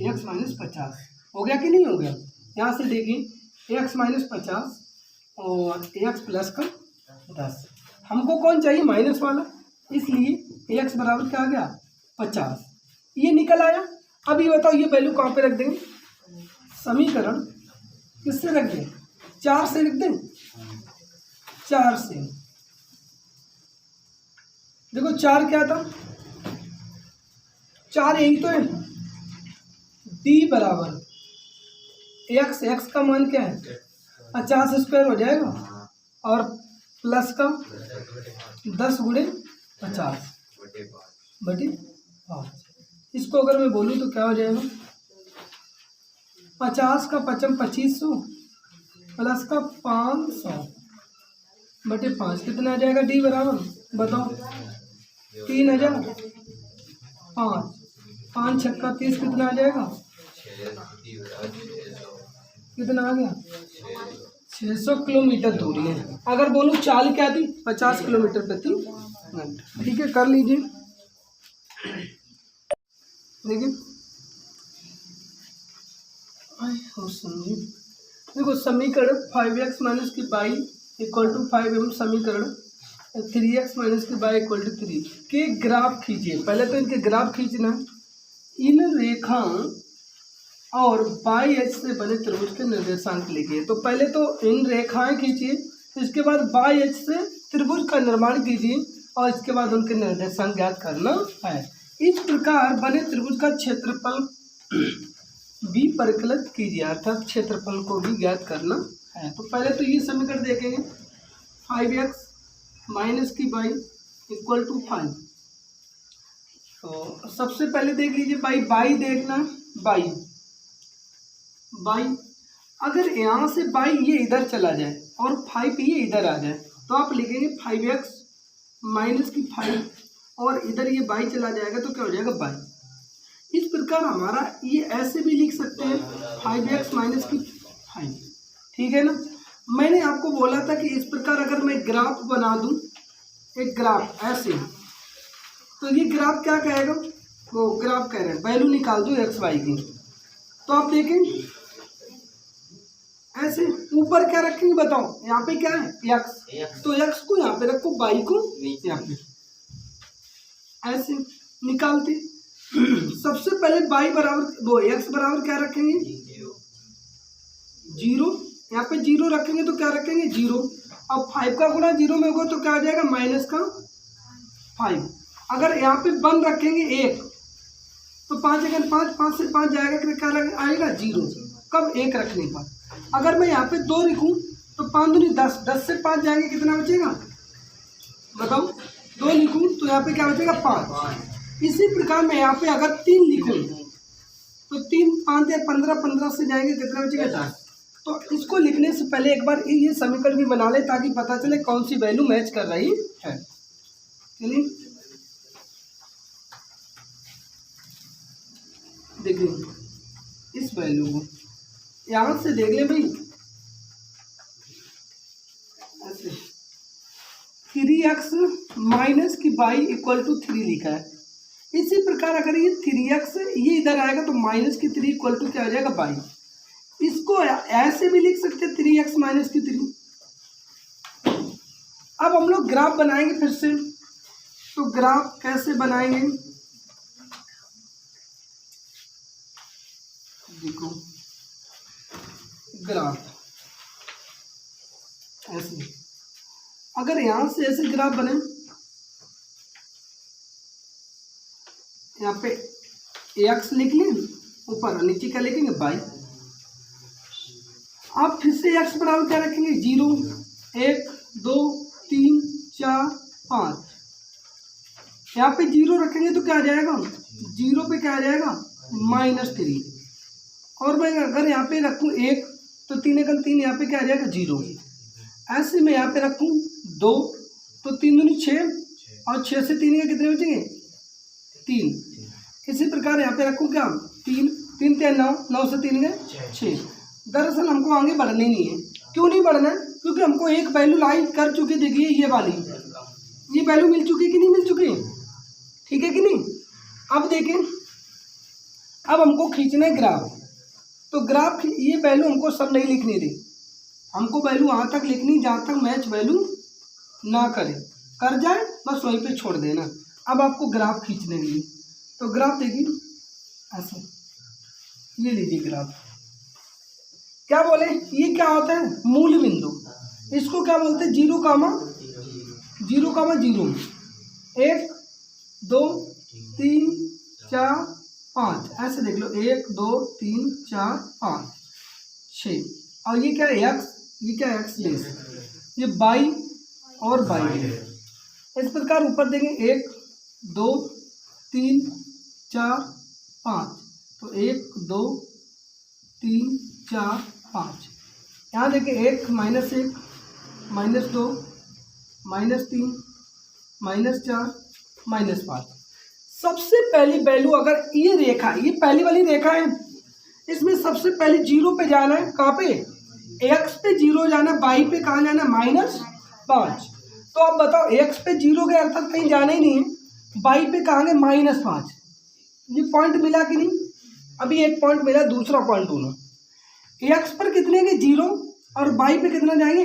x माइनस 50। हो गया कि नहीं हो गया? यहाँ से देखिए x माइनस 50 और x प्लस का 10। हमको कौन चाहिए? माइनस वाला, इसलिए x बराबर क्या आ गया 50। ये निकल आया। अब ये बताओ ये वैल्यू कहाँ पे रख देंगे? समीकरण किससे रख दें? 4 से रख दें। 4 से देखो 4 क्या था? 4 यही तो है। d बराबर x का मान क्या है 50² हो जाएगा और प्लस का 10 गुणे 50 बटे 5। इसको अगर मैं बोलूँ तो क्या हो जाएगा? 50 का 55 2500 प्लस का 500 बटे 5 कितना आ जाएगा? d बराबर बताओ 3000। 5 छक्का 30 कितना आ जाएगा? कितना आ गया? 600 किलोमीटर दूरी है। अगर बोलूँ चाल क्या थी? 50 किलोमीटर प्रति घंटा। ठीक है कर लीजिए। देखिए और समझिए, देखो समीकरण 5x माइनस की बाई इक्वल टू 5 एवं समीकरण 3x माइनस की बाई इक्वल टू 3 के ग्राफ खींचिए। पहले तो इनके ग्राफ खींचना। इन रेखा और बाई एच से बने त्रिभुज के निर्देशांक लिखिए। तो पहले तो इन रेखाएं खींचिए, इसके बाद बाई एच से त्रिभुज का निर्माण कीजिए और इसके बाद उनके निर्देशांक ज्ञात करना है। इस प्रकार बने त्रिभुज का क्षेत्रफल भी परिकलित कीजिए, अर्थात क्षेत्रफल को भी ज्ञात करना है। तो पहले तो ये समीकरण देखेंगे 5x माइनस की बाई इक्वल टू 5। तो सबसे पहले देख लीजिए बाई देखना। बाई अगर यहाँ से बाई ये इधर चला जाए और 5 ये इधर आ जाए तो आप लिखेंगे 5x माइनस की 5 और इधर ये बाई चला जाएगा तो क्या हो जाएगा बाई। इस प्रकार हमारा ये ऐसे भी लिख सकते हैं 5x माइनस की 5। ठीक है ना? मैंने आपको बोला था कि इस प्रकार अगर मैं ग्राफ बना दूं, एक ग्राफ ऐसे, तो ये ग्राफ क्या कहेगा? वो ग्राफ कह रहे हैं वैल्यू निकाल दो एक्स वाई की। तो आप देखें ऐसे ऊपर क्या रखेंगे बताओ? यहाँ पे क्या है एक्स, तो एक्स को यहाँ पे रखो, वाई को यहाँ पे, ऐसे निकालते। सबसे पहले वाई बराबर वो एक्स बराबर क्या रखेंगे? 0। यहाँ पे 0 रखेंगे तो क्या रखेंगे? 0। अब 5 का गुणा 0 में होगा तो क्या आ जाएगा? माइनस का 5। अगर यहाँ पे 1 रखेंगे 1 तो 5 अगर 5 से 5 जाएगा तो क्या आएगा? 0। कब? 1 रखने पर। अगर मैं यहाँ पे 2 लिखूँ तो 5 दूनी 10, 10 से 5 जाएंगे कितना बचेगा बताओ? 2 लिखूँ तो यहाँ पे क्या बचेगा? 5। इसी प्रकार मैं यहाँ पे अगर 3 लिखूँ तो 3 5 या 15, 15 से जाएंगे कितना बचेगा? 10। तो इसको लिखने से पहले एक बार ये समीकरण भी बना ले ताकि पता चले कौन सी वैल्यू मैच कर रही है। चलिए देखिए इस वैल्यू को यहाँ से देख ले भाई, ऐसे 3x माइनस की बाई इक्वल टू 3 लिखा है। इसी प्रकार अगर ये 3x ये इधर आएगा तो माइनस की 3 इक्वल टू क्या आ जाएगा बाई। इसको ऐसे भी लिख सकते हैं 3x माइनस की 3। अब हम लोग ग्राफ बनाएंगे फिर से, तो ग्राफ कैसे बनाएंगे, देखो ग्राफ ऐसे, अगर यहां से ऐसे ग्राफ बने, यहाँ पे x लिख लें ऊपर, नीचे क्या लिखेंगे बाई। आप फिर से x बराबर क्या रखेंगे 0 1 2 3 4 5, यहाँ पे 0 रखेंगे तो क्या आ जाएगा 0 पे क्या आ जाएगा -3। और मैं अगर यहाँ पे रखूँ 1 तो 3 एकम 3, यहाँ पे क्या आ जाएगा 0। ऐसे मैं यहाँ पे रखूँ 2 तो 3 दूनी 6 और 6 से 3 के कितने बचेंगे 3। इसी प्रकार यहाँ पे रखूँ क्या 3 3 3 9, 9 से 3 गए 6। दरअसल हमको आगे बढ़ना ही नहीं है। क्यों नहीं बढ़ना है, क्योंकि हमको एक वैल्यू लाइन कर चुकी, देखिए ये वाली, ये वैल्यू मिल चुकी कि नहीं मिल चुकी, ठीक है कि नहीं। अब देखें, अब हमको खींचना है ग्राफ, तो ग्राफ ये वैल्यू हमको सब नहीं लिखनी थी, हमको वैल्यू वहाँ तक लिखनी जहाँ तक मैच वैल्यू ना करे, कर जाए बस वहीं पे छोड़ देना। अब आपको ग्राफ खींचने के लिए, तो ग्राफ देखिए ऐसे, ये लीजिए ग्राफ, क्या बोले ये क्या होता है मूल बिंदु, इसको क्या बोलते हैं 0, 0, 1 2 3 4 5, ऐसे देख लो 1 2 3 4 5 6, और ये क्या है x, ये क्या है x बेस, ये बाई और बाई है। इस प्रकार ऊपर देंगे 1 2 3 4 5, तो 1 2 3 4 5, यहाँ देखिए 1 -1 -2 -3 -4 -5। सबसे पहली वैल्यू अगर ये रेखा, ये पहली वाली रेखा है, इसमें सबसे पहले 0 पे जाना है, कहाँ पे x पे 0 जाना है, y पे कहाँ जाना है -5। तो अब बताओ x पे 0 के अर्थात कहीं जाना ही नहीं है, y पे कहाँ गए -5। ये पॉइंट मिला कि नहीं, अभी एक पॉइंट मिला, दूसरा पॉइंट दोनों x पर कितने के 0 और y पे कितना जाएंगे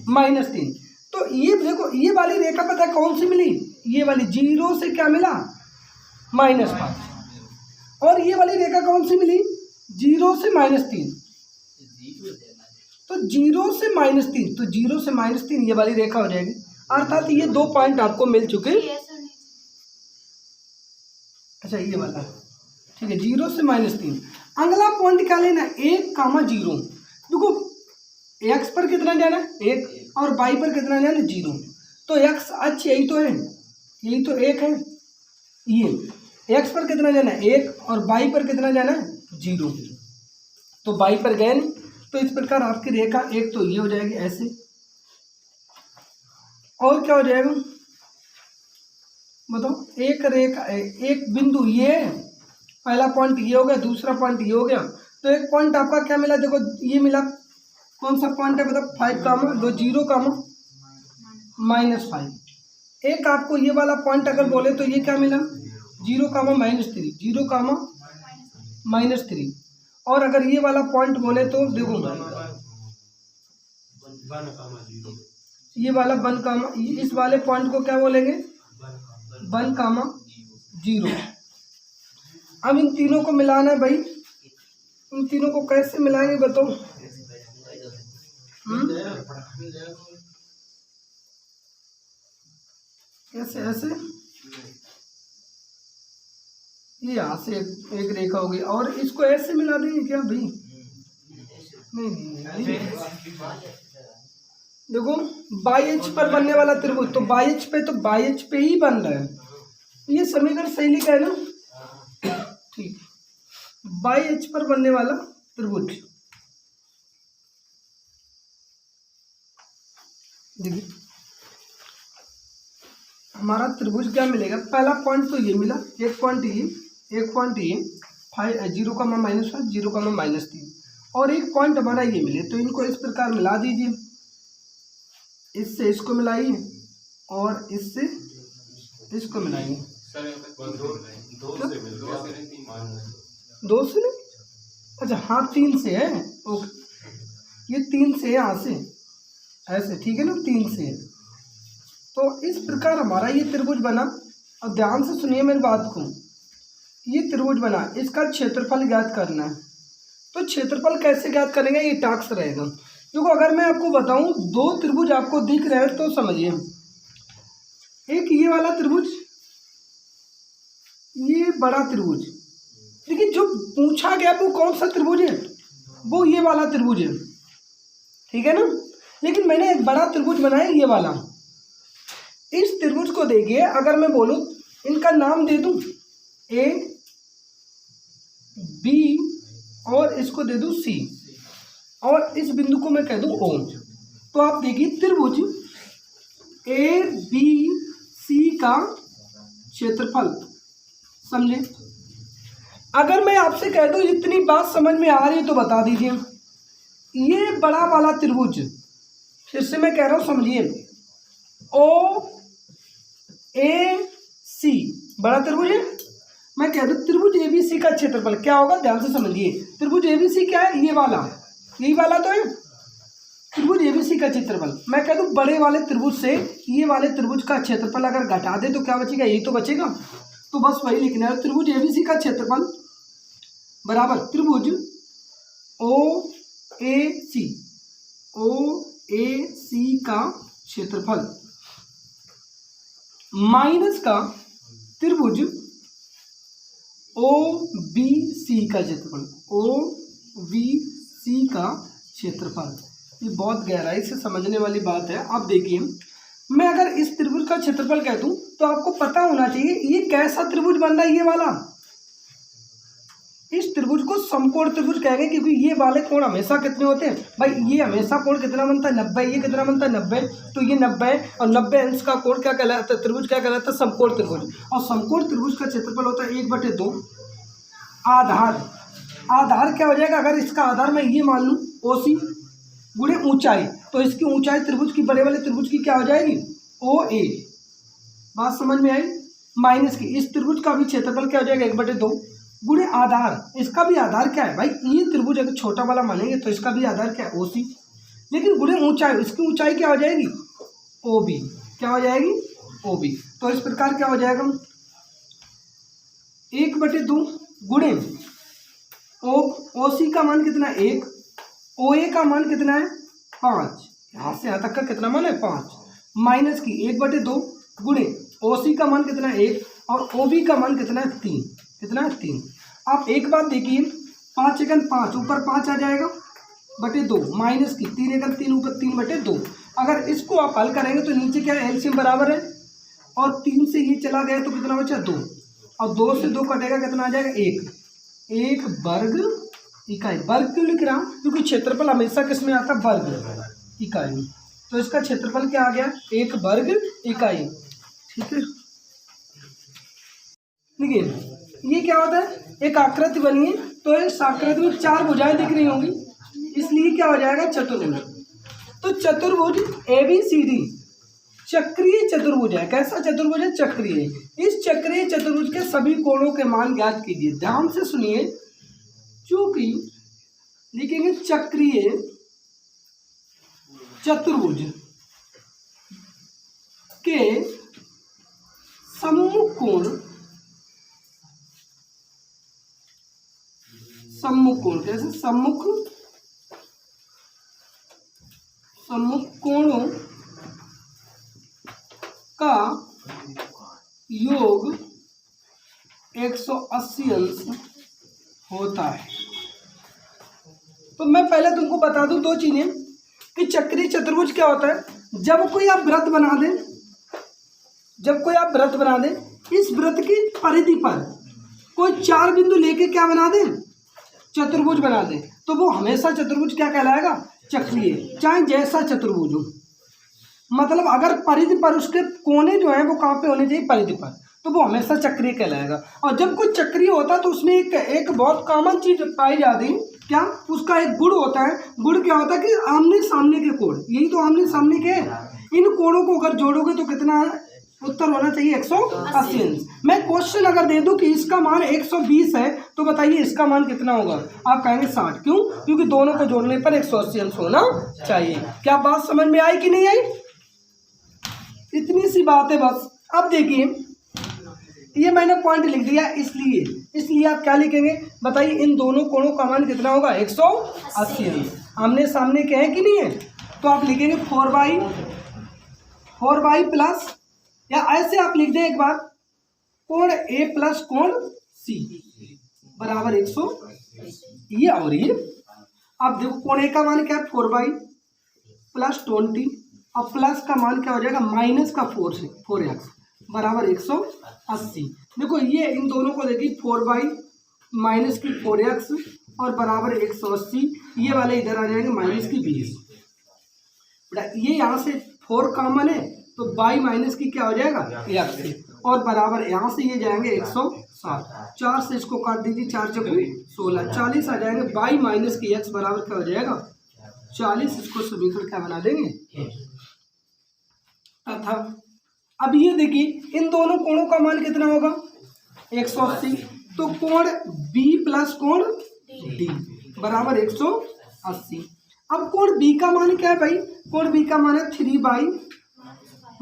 -3। तो ये देखो ये वाली रेखा पता है कौन सी मिली, ये वाली 0 से क्या मिला -5, और ये वाली रेखा कौन सी मिली 0 से -3, तो 0 से -3, तो 0 से -3 ये वाली रेखा हो जाएगी, अर्थात ये 2 पॉइंट आपको मिल चुके। अच्छा ये वाला ठीक है 0 से -3। अगला पॉइंट क्या लेना है 1, 0। देखो x पर कितना जाना है 1 और y पर कितना जाना है 0, तो x अच्छा यही तो है, यही तो 1 है, ये x पर कितना जाना है 1 और y पर कितना जाना है 0, तो y पर गए नहीं, तो इस प्रकार आपकी रेखा एक तो ये हो जाएगी ऐसे, और क्या हो जाएगा बताओ, एक रेखा एक बिंदु ये पहला पॉइंट ये हो गया, दूसरा पॉइंट ये हो गया, तो एक पॉइंट आपका क्या मिला, देखो ये मिला, कौन सा पॉइंट है बताओ 5, 0, -5। एक आपको ये वाला पॉइंट अगर बोले तो ये क्या मिला 0, -3, 0, -3। और अगर ये वाला पॉइंट बोले तो देखो ये वाला 1, इस वाले पॉइंट को क्या बोलेंगे 1, 0। अब इन तीनों को मिलाना है भाई, इन तीनों को कैसे मिलाएंगे बताओ, कैसे, ऐसे ये यहाँ से एक रेखा होगी, और इसको ऐसे मिला देंगे क्या भाई, नहीं। देखो बाई एच पर बनने वाला त्रिभुज, तो बाई एच पे ही बन रहा है, ये समीकरण सही लिखा है ना, ठीक। बाई एच पर बनने वाला त्रिभुज, देखिए हमारा त्रिभुज क्या मिलेगा, पहला पॉइंट तो ये मिला, एक पॉइंट ये, एक पॉइंट ये, 0,-5, 0,-3 और एक पॉइंट हमारा ये मिले, तो इनको इस प्रकार मिला दीजिए, इससे इसको मिलाइए और इससे इसको मिलाइए। दो से नहीं, अच्छा हाँ 3 से है, ओके, ये 3 से है यहाँ से ऐसे, ठीक है ना, 3 से है। तो इस प्रकार हमारा ये त्रिभुज बना। और ध्यान से सुनिए मेरी बात को, ये त्रिभुज बना, इसका क्षेत्रफल ज्ञात करना है। तो क्षेत्रफल कैसे ज्ञात करेंगे, ये टास्क रहेगा। देखो अगर मैं आपको बताऊं, दो त्रिभुज आपको दिख रहे हैं तो समझिए, एक ये वाला त्रिभुज, ये बड़ा त्रिभुज, देखिए जो पूछा गया वो कौन सा त्रिभुज है, वो ये वाला त्रिभुज है, ठीक है ना। लेकिन मैंने एक बड़ा त्रिभुज बनाया ये वाला। इस त्रिभुज को देखिए, अगर मैं बोलूं इनका नाम दे दूं ए बी और इसको दे दूं सी और इस बिंदु को मैं कह दूं ओ, तो आप देखिए त्रिभुज ए बी सी का क्षेत्रफल, समझे। अगर मैं आपसे कह दूं इतनी बात समझ में आ रही है तो बता दीजिए, ये बड़ा वाला त्रिभुज, फिर से मैं कह रहा हूं समझिए, ओ ए सी बड़ा त्रिभुज है। मैं कह दूं त्रिभुज एबीसी का क्षेत्रफल क्या होगा, ध्यान से समझिए। त्रिभुज एबीसी क्या है, ये वाला, यही वाला तो है त्रिभुज एबीसी का क्षेत्रफल। मैं कह दूं बड़े वाले त्रिभुज से ये वाले त्रिभुज का क्षेत्रफल अगर घटा दे तो क्या बचेगा, यही तो बचेगा। तो बस वही लिखना है, त्रिभुज एबीसी का क्षेत्रफल बराबर त्रिभुज ओ ए सी का क्षेत्रफल माइनस का त्रिभुज ओ बी सी का क्षेत्रफल, ओ बी सी का क्षेत्रफल। ये बहुत गहराई से समझने वाली बात है। आप देखिए, मैं अगर इस त्रिभुज का क्षेत्रफल कह दूं तो आपको पता होना चाहिए ये कैसा त्रिभुज बन रहा है, ये वाला। इस त्रिभुज को समकोण त्रिभुज कहेंगे, क्योंकि ये वाले कोण हमेशा कितने होते हैं भाई, ये हमेशा कोण कितना बनता है 90, ये कितना बनता है 90, तो ये 90 और 90 अंश का कोण क्या कहलाता है, त्रिभुज क्या कहलाता है, समकोण त्रिभुज। और समकोण त्रिभुज का क्षेत्रफल होता है 1/2 आधार। आधार क्या हो जाएगा, अगर इसका आधार मैं ये मान लूँ OC गुणे ऊंचाई, तो इसकी ऊंचाई त्रिभुज की, बड़े वाले त्रिभुज की क्या हो जाएगी, OA। बात समझ में आई। माइनस की इस त्रिभुज का भी क्षेत्रफल क्या हो जाएगा 1/2 गुणे आधार, इसका भी आधार क्या है भाई, ये त्रिभुज अगर छोटा वाला मानेंगे तो इसका भी आधार क्या है OC, लेकिन गुणे ऊंचाई, इसकी ऊंचाई क्या हो जाएगी OB, क्या हो जाएगी OB। तो इस प्रकार क्या हो जाएगा 1/2 गुणे OC का मान कितना है 1, OA का मान कितना है 5, यहाँ से यहाँ तक का कितना मान है 5, माइनस की 1/2 गुणे OC का मान कितना है 1 और OB का मान कितना है 3, कितना है 3। आप एक बात देखिए, 5 एकम 5 ऊपर 5 आ जाएगा बटे 2, माइनस की 3 एकम 3 ऊपर 3/2। अगर इसको आप हल करेंगे तो नीचे क्या है एलसीएम बराबर है, और 3 से ये चला गया तो कितना बचा 2, और 2 से 2 कटेगा कितना आ जाएगा 1 वर्ग इकाई। वर्ग क्यों लिख रहा हूँ, क्योंकि क्षेत्रफल हमेशा किस में आता है वर्ग इकाई, तो इसका क्षेत्रफल क्या आ गया 1 वर्ग इकाई, ठीक है। देखिए ये क्या होता है, एक आकृति बनी है, तो इस आकृति में 4 भुजाएं दिख रही होंगी, इसलिए क्या हो जाएगा चतुर्भुज। तो चतुर्भुज ABCD चक्रीय चतुर्भुज है। कैसा चतुर्भुज है, चक्रीय। इस चक्रीय चतुर्भुज के सभी कोणों के मान ज्ञात कीजिए। ध्यान से सुनिए, चूंकि लिखेंगे चक्रीय चतुर्भुज के सम्मुख कोण, सम्मुख कोण कैसे, सम्मुख कोणों का योग 180 अंश होता है। तो मैं पहले तुमको बता दूं 2 चीजें कि चक्रीय चतुर्भुज क्या होता है। जब कोई आप वृत्त बना दें, इस वृत्त की परिधि पर कोई 4 बिंदु लेके क्या बना दें, चतुर्भुज बना दें, तो वो हमेशा चतुर्भुज क्या कहलाएगा, चक्रीय, चाहे जैसा चतुर्भुज हो। मतलब अगर परिधि पर उसके कोने जो है वो कहाँ पे होने चाहिए, परिधि पर, तो वो हमेशा चक्रीय कहलाएगा। और जब कोई चक्रीय होता है तो उसमें एक बहुत कॉमन चीज पाई जाती है, क्या, उसका एक गुण होता है। गुण क्या होता है कि आमने सामने के कोण, यही तो आमने सामने के हैं। इन कोणों को अगर जोड़ोगे तो कितना उत्तर होना चाहिए 180 अंश। मैं क्वेश्चन अगर दे दूं कि इसका मान 120 है तो बताइए इसका मान कितना होगा, आप कहेंगे 60। क्यों? क्योंकि दोनों को जोड़ने पर 180 अंश होना चाहिए। क्या बात समझ में आई कि नहीं आई? इतनी सी बात है बस। अब देखिए ये मैंने पॉइंट लिख दिया, इसलिए आप क्या लिखेंगे बताइए, इन दोनों कोणों का मान कितना होगा 180 अंश। आमने सामने के हैं कि नहीं है, तो आप लिखेंगे 4 बाई प्लस, या ऐसे आप लिख दें एक बार, कोण ए प्लस कोण सी बराबर 180। ये और ये अब देखो कोण ए का मान क्या है 4 बाई प्लस 20, और प्लस का मान क्या हो जाएगा माइनस का 4x बराबर 180। देखो ये इन दोनों को देखिए 4 बाई माइनस की 4x और बराबर 180, ये वाले इधर आ जाएंगे माइनस की 20। बेटा ये यहाँ से 4 कॉमन है तो बाई माइनस की क्या हो जाएगा x, और बराबर यहाँ से ये जाएंगे 160। 4 से इसको काट दीजिए, 4 चौको 16, 40 आ जाएंगे। बाई माइनस की x बराबर क्या हो जाएगा 40। इसको समीकरण क्या बना देंगे तथा अब ये देखिए इन दोनों कोणों का मान कितना होगा 180, तो कोण B प्लस कोण D बराबर 180। अब कोण B का मान क्या है भाई, कोण B का मान है 3 बाई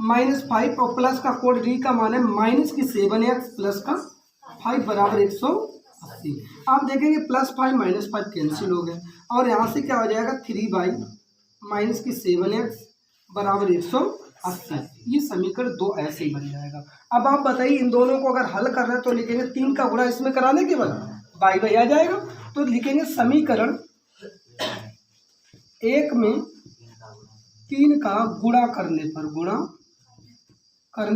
माइनस 5, और प्लस का कोण D का मान है माइनस की 7x प्लस का 5 बराबर 180। आप देखेंगे प्लस 5 माइनस 5 कैंसिल हो गए, और यहाँ से क्या हो जाएगा 3 बाई माइनस की 7x बराबर 180। ये समीकरण 2 ऐसे ही बन जाएगा। अब आप बताइए इन दोनों को अगर हल कर रहे हैं तो लिखेंगे 3 का गुणा इसमें कराने के बाद बाई बाई आ जाएगा, तो लिखेंगे समीकरण 1 में 3 का गुणा करने पर गुणा कर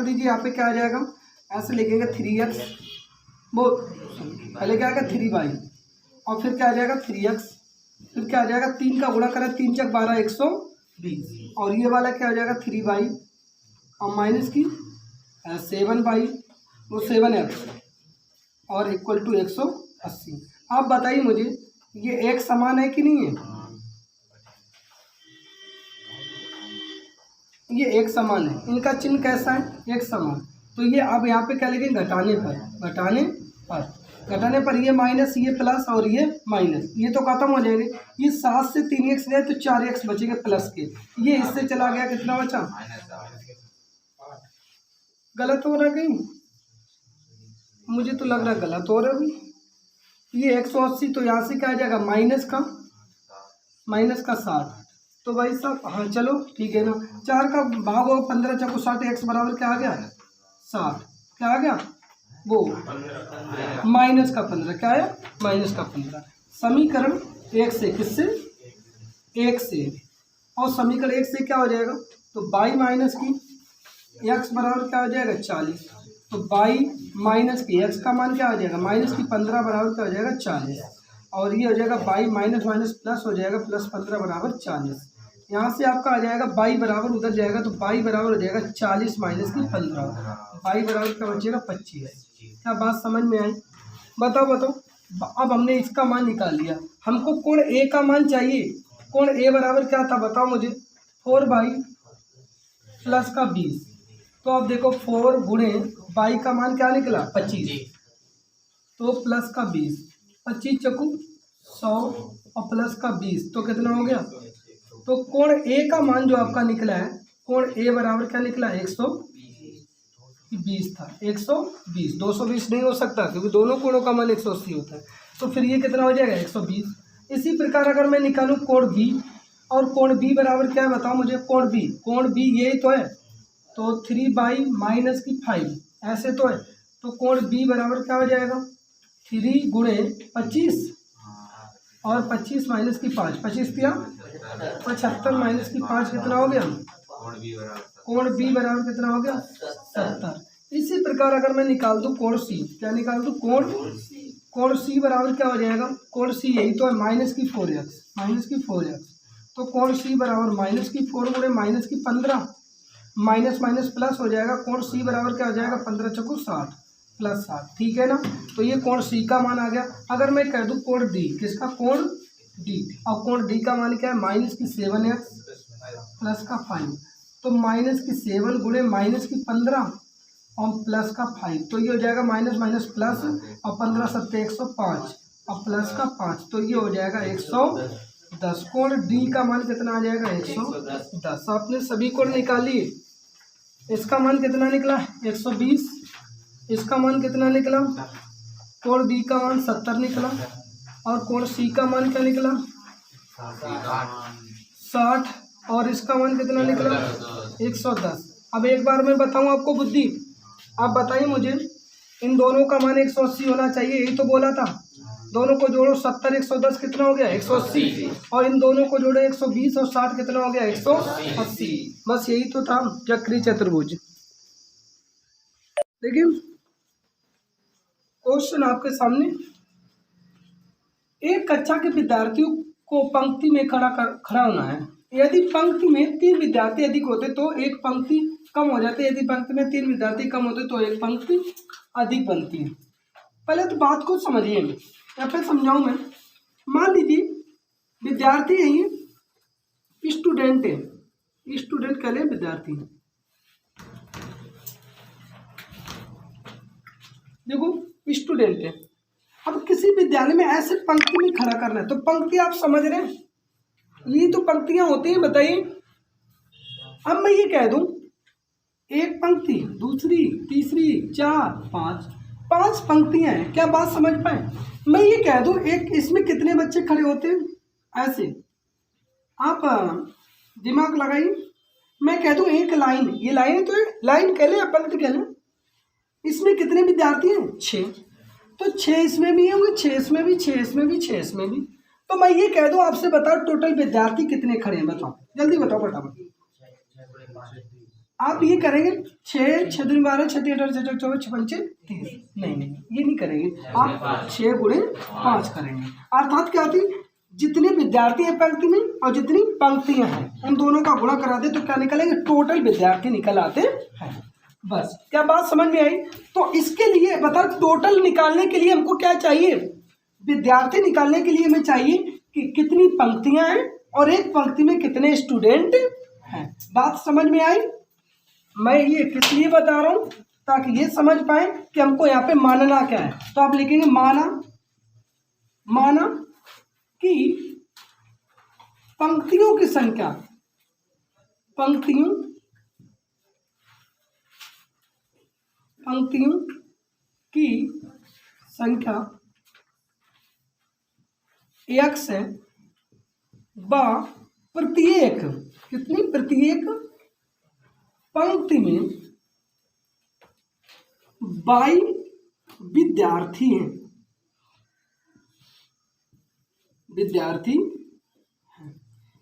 दीजिए। यहाँ पे क्या आ जाएगा, ऐसे लिखेंगे 3x, वो पहले क्या आएगा 3 बाई, और फिर क्या आ जाएगा 3x, फिर क्या आ जाएगा 3 का गुणा करें 3 चक 12 120, और ये वाला क्या हो जाएगा 3 बाई और माइनस की 7 बाई वो 7x और इक्वल टू 180। आप बताइए मुझे ये एक समान है कि नहीं है, ये एक समान है, इनका चिन्ह कैसा है एक समान। तो ये अब यहाँ पे क्या लिखेंगे घटाने पर ये माइनस ये प्लस और ये माइनस, ये तो खत्म हो जाएंगे। ये 7 से 3x गए तो 4x बचेंगे प्लस के, ये इससे चला गया कितना बचा, गलत हो रहा है कहीं, मुझे तो लग रहा है गलत हो रहा है अभी। ये 180 तो यहाँ से क्या आ जाएगा माइनस का 60, तो भाई साहब हाँ चलो ठीक है ना, 4 का भाग हो 15 चको 60, x बराबर क्या आ गया 60, क्या आ गया वो माइनस का 15, क्या है माइनस का 15। समीकरण 1 से किससे 1 से, और समीकरण 1 से क्या हो जाएगा, तो बाई माइनस की x बराबर क्या हो जाएगा 40, तो बाई माइनस की x का मान क्या हो जाएगा माइनस की 15 बराबर क्या हो जाएगा 40, और ये हो जाएगा बाई माइनस माइनस प्लस हो जाएगा प्लस 15 बराबर 40। यहाँ से आपका आ जाएगा बाई बराबर उधर जाएगा तो बाई बराबर हो जाएगा 40 माइनस की 15, बाई बराबर क्या बचेगा 25। क्या बात समझ में आई, बताओ। अब हमने इसका मान निकाल लिया, हमको कोण ए का मान चाहिए। कोण ए बराबर क्या था बताओ मुझे, 4 बाई प्लस का 20, तो अब देखो 4 गुणे बाई का मान क्या निकला 25, तो प्लस का 20, 25 चकू 100 और प्लस का 20 तो कितना हो गया, तो कोण ए का मान जो आपका निकला है, कोण ए बराबर क्या निकला 120 था, 120, 220 नहीं हो सकता क्योंकि दोनों कोणों का मान 180 होता है, तो फिर ये कितना हो जाएगा 120। इसी प्रकार अगर मैं निकालूं कोण बी, और कोण बी बराबर क्या है बताओ मुझे, कोण बी यही तो है, तो 3 बाई माइनस की 5 ऐसे तो है, तो कोण बी बराबर क्या हो जाएगा 3 गुणे 25 और 25 माइनस की 5, 25 किया 75 माइनस की 5 कितना हो गया, कोण बी बराबर कितना हो गया 70। इसी प्रकार अगर मैं निकाल दूं कोण सी, क्या निकाल दूं कोण सी बराबर क्या हो जाएगा, कोण सी यही तो है माइनस की 4x, तो कोण सी बराबर माइनस की 4 गुणे माइनस की 15, माइनस माइनस प्लस हो जाएगा, कोण सी बराबर क्या हो जाएगा 15 चौको 60 प्लस 60, ठीक है ना। तो ये कोण सी का मान आ गया। अगर मैं कह दूँ कोण डी, किसका कोण डी, और कोण डी का मान क्या है माइनस की 7x प्लस का 5, तो माइनस की 7 गुणे माइनस की 15 और प्लस का 5, तो ये हो जाएगा माइनस माइनस प्लस और 15 सत्ते 105 और प्लस का 5, तो ये हो जाएगा 110। कोण डी का मान कितना आ जाएगा 110। आपने सभी कोण निकाल लिए। इसका मान कितना निकला 120, इसका मान कितना निकला, कोण बी का मान 70 निकला, और कोण सी का मान क्या निकला 60, और इसका मान कितना निकला 110। अब एक बार मैं बताऊं आपको बुद्धि, आप बताइए मुझे, इन दोनों का मान 180 होना चाहिए, यही तो बोला था। दोनों को जोड़ो 70 110 कितना हो गया 180, और इन दोनों को जोड़ो 120 और 60 कितना हो गया 180। बस यही तो था चक्रीय चतुर्भुज। देखिए क्वेश्चन आपके सामने, एक कक्षा के विद्यार्थियों को पंक्ति में खड़ा होना है। यदि पंक्ति में 3 विद्यार्थी अधिक होते तो एक पंक्ति कम हो जाती है, यदि पंक्ति में 3 विद्यार्थी कम होते तो एक पंक्ति अधिक बनती है। पहले तो बात को समझिए, या फिर समझाऊं मैं। मान लीजिए विद्यार्थी है, ये स्टूडेंट है, स्टूडेंट कह लें विद्यार्थी। देखो स्टूडेंट है, अब किसी विद्यालय में ऐसे पंक्ति में खड़ा करना है, तो पंक्ति आप समझ रहे हैं, ये तो पंक्तियां होती हैं, बताइए। अब मैं ये कह दूं एक पंक्ति, दूसरी, तीसरी, 4, 5 पंक्तियां हैं, क्या बात समझ पाए। मैं ये कह दूं एक इसमें कितने बच्चे खड़े होते हैं, ऐसे आप दिमाग लगाइए। मैं कह दूं एक लाइन, ये लाइन तो लाइन कह लें या पंक्ति कह लें, इसमें कितने विद्यार्थी हैं 6, तो 6 इसमें भी होंगे, 6 इसमें भी, 6 इसमें भी, 6 इसमें भी। तो मैं ये कह दूं आपसे, बताओ टोटल विद्यार्थी कितने खड़े हैं, बताओ जल्दी बताओ फटाफट। आप ये करेंगे 6 6 दूनी 12 6 3 18 6 24 6 5 30, नहीं ये नहीं करेंगे, आप 6 गुणे 5 करेंगे। अर्थात क्या होती, जितने विद्यार्थी हैं पंक्ति में और जितनी पंक्तियां हैं उन दोनों का गुणा करा दे तो क्या निकलेंगे, टोटल विद्यार्थी निकल आते हैं। बस, क्या बात समझ में आई। तो इसके लिए बता, टोटल निकालने के लिए हमको क्या चाहिए, विद्यार्थी निकालने के लिए हमें चाहिए कि कितनी पंक्तियां हैं और एक पंक्ति में कितने स्टूडेंट हैं। बात समझ में आई। मैं ये किस लिए बता रहा हूं, ताकि ये समझ पाए कि हमको यहाँ पे मानना क्या है। तो आप लिखेंगे माना कि पंक्तियों की संख्या, पंक्तियों की संख्या x है, व प्रत्येक, कितनी, प्रत्येक पंक्ति में 22 विद्यार्थी हैं,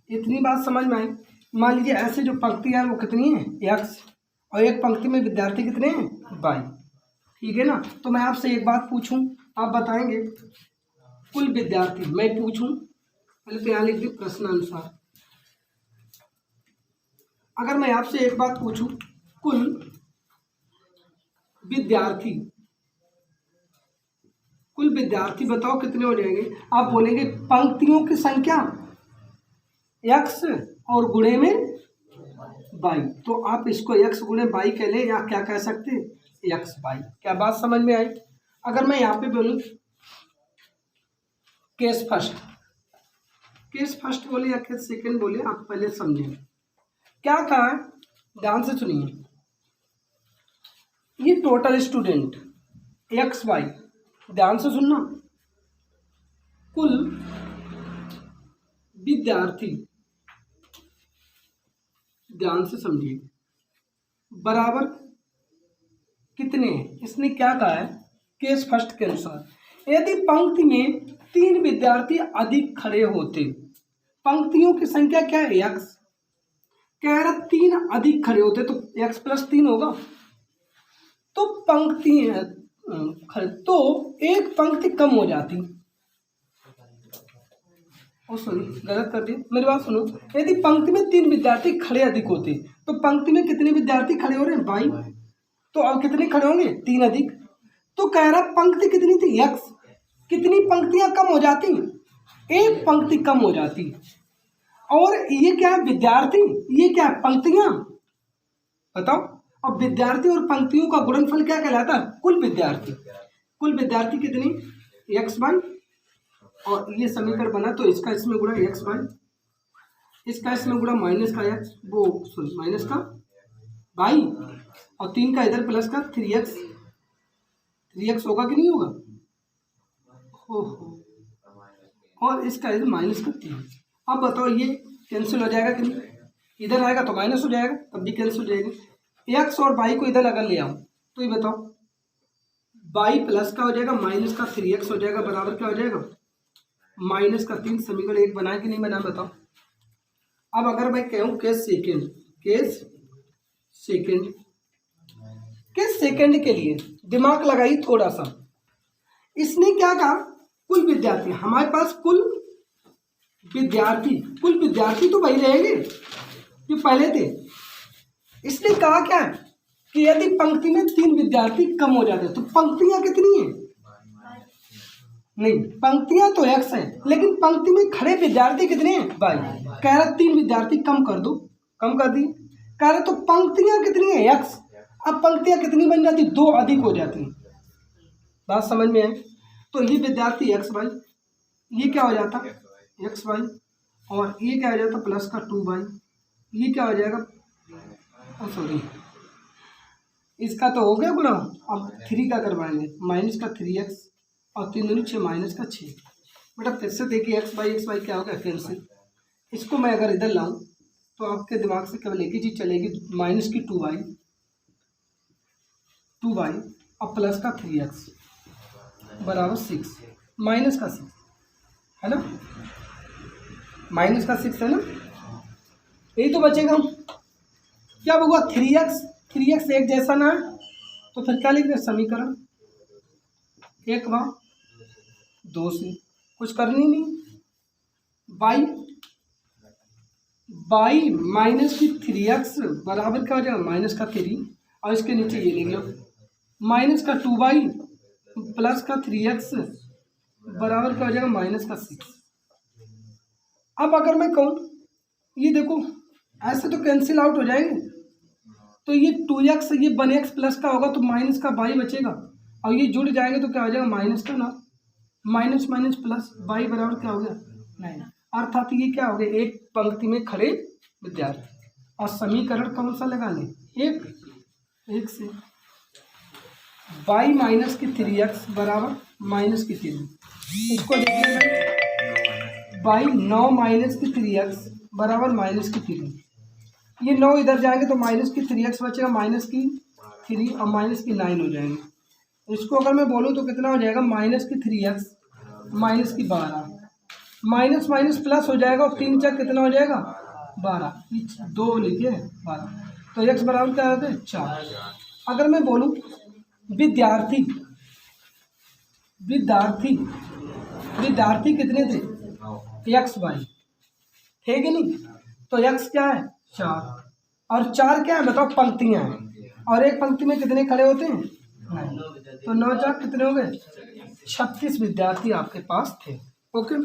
इतनी बात समझ में आई। मान लीजिए ऐसे जो पंक्ति है वो कितनी है x, और एक पंक्ति में विद्यार्थी कितने हैं 22, ठीक है ना। तो मैं आपसे एक बात पूछूं, आप बताएंगे कुल विद्यार्थी, मैं पूछूं, पहले तो यहाँ लिख दी प्रश्न अनुसार। अगर मैं आपसे एक बात पूछूं, कुल विद्यार्थी बताओ कितने हो जाएंगे। आप बोलेंगे पंक्तियों की संख्या x और गुणे में 22, तो आप इसको x गुणे 22 कह लें, या क्या कह सकते हैं x 22। क्या बात समझ में आई। अगर मैं यहाँ पे बोलूं केस फर्स्ट बोले या केस सेकंड बोले, आप पहले समझें क्या कहा है, ध्यान से सुनिए। ये टोटल स्टूडेंट x y, ध्यान से सुनना, कुल विद्यार्थी, ध्यान से समझिए, बराबर कितने हैं। इसने क्या कहा है केस फर्स्ट के अनुसार, यदि पंक्ति में 3 विद्यार्थी अधिक खड़े होते, पंक्तियों की संख्या क्या है x, कह रहा 3 अधिक खड़े होते तो x प्लस 3 होगा, तो पंक्ति तो एक पंक्ति कम हो जाती, ओ सॉरी गलत कर दिए, मेरी बात सुनो। यदि पंक्ति में 3 विद्यार्थी खड़े अधिक होते तो पंक्ति में कितने विद्यार्थी खड़े हो रहे हैं 22, तो अब कितने खड़े होंगे 3 अधिक। तो कह रहा पंक्ति कितनी थी x, कितनी पंक्तियां कम हो जाती, एक पंक्ति कम हो जाती। और ये क्या है विद्यार्थी, ये क्या है पंक्तियां, बताओ। अब विद्यार्थी और पंक्तियों का गुणनफल क्या कहलाता है कुल विद्यार्थी। कुल विद्यार्थी कितनी x/, और ये समीकरण बना तो इसका इसमें गुणा x/, इसका इसमें गुणा माइनस का x, वो सॉरी माइनस का y, और 3 का इधर प्लस का 3x, 3x होगा कि नहीं होगा, हो। और इसका इधर माइनस का 3। अब बताओ ये कैंसिल हो जाएगा कि नहीं, इधर आएगा तो माइनस हो जाएगा, तब भी कैंसिल हो जाएगा। x और y को इधर अगर ले आओ तो ये बताओ y प्लस का हो जाएगा माइनस का 3x हो जाएगा, बराबर क्या हो जाएगा माइनस का 3। समीकरण 1 बनाए कि नहीं बनाए बताओ। अब अगर मैं कहूँ केस सेकेंड के लिए दिमाग लगाई थोड़ा सा। इसने क्या कहा कुल विद्यार्थी, हमारे पास कुल विद्यार्थी तो वही रहेंगे जो पहले थे। इसने कहा क्या कि यदि पंक्ति में 3 विद्यार्थी कम हो जाते तो पंक्तियां कितनी हैं, नहीं पंक्तियां तो x हैं, लेकिन पंक्ति में खड़े विद्यार्थी कितने हैं 22। कह रहा 3 विद्यार्थी कम कर दो, कम कर दिए। कह रहा तो पंक्तियां कितनी है x, अब पंक्तियां कितनी बन जाती 2 अधिक हो जाती। बात समझ में है। तो ये विद्यार्थी x/, ये क्या हो जाता x/, और ये क्या हो जाता प्लस का 2y, ये क्या हो जाएगा सॉरी इसका तो हो गया गुणा। अब 3 का करवाएंगे माइनस का 3x, और 3 दूनी 6 माइनस का 6। बेटा फिर से देखिए x/x/y क्या होगा कैंसिल। इसको मैं अगर इधर लाऊं तो आपके दिमाग से केवल एक ही चीज चलेगी, माइनस की 2y और प्लस का 3x बराबर 6, माइनस का 6 है ना, माइनस का 6 है ना, यही तो बचेगा। क्या होगा 3x एक जैसा ना है तो फिर क्या लिख रहे समीकरण 1/2 से कुछ करनी नहीं। y माइनस की 3x बराबर क्या हो जाएगा माइनस का 3, और इसके नीचे ये लिख लो माइनस का 2y प्लस का 3x बराबर क्या हो जाएगा माइनस का 6। अब अगर मैं कहूँ ये देखो ऐसे तो कैंसिल आउट हो जाएंगे, तो ये 2x ये 1x प्लस का होगा तो माइनस का y बचेगा, और ये जुड़ जाएंगे तो क्या हो जाएगा माइनस का ना माइनस प्लस y बराबर क्या हो गया 9। अर्थात ये क्या हो गया एक पंक्ति में खड़े विद्यार्थी। और समीकरण कौन सा लगा लें एक से y माइनस की 3x बराबर माइनस की 3, इसको देखिए भाई y 9 माइनस की 3x बराबर माइनस की 3। ये 9 इधर जाएंगे तो माइनस की 3x बचेगा, माइनस की 3 और माइनस की 9 हो जाएंगे। इसको अगर मैं बोलूँ तो कितना हो जाएगा माइनस की 3x माइनस की 12, माइनस माइनस प्लस हो जाएगा, और 3 चार कितना हो जाएगा 12, 2 लिखिए 12, तो x बराबर क्या होता है 4। अगर मैं बोलूँ विद्यार्थी कितने थे x/y थे कि नहीं, तो x क्या है 4, और 4 क्या है बताओ पंक्तियां हैं, और एक पंक्ति में कितने खड़े होते हैं 9, तो 9 4 कितने हो गए 36 विद्यार्थी आपके पास थे। ओके।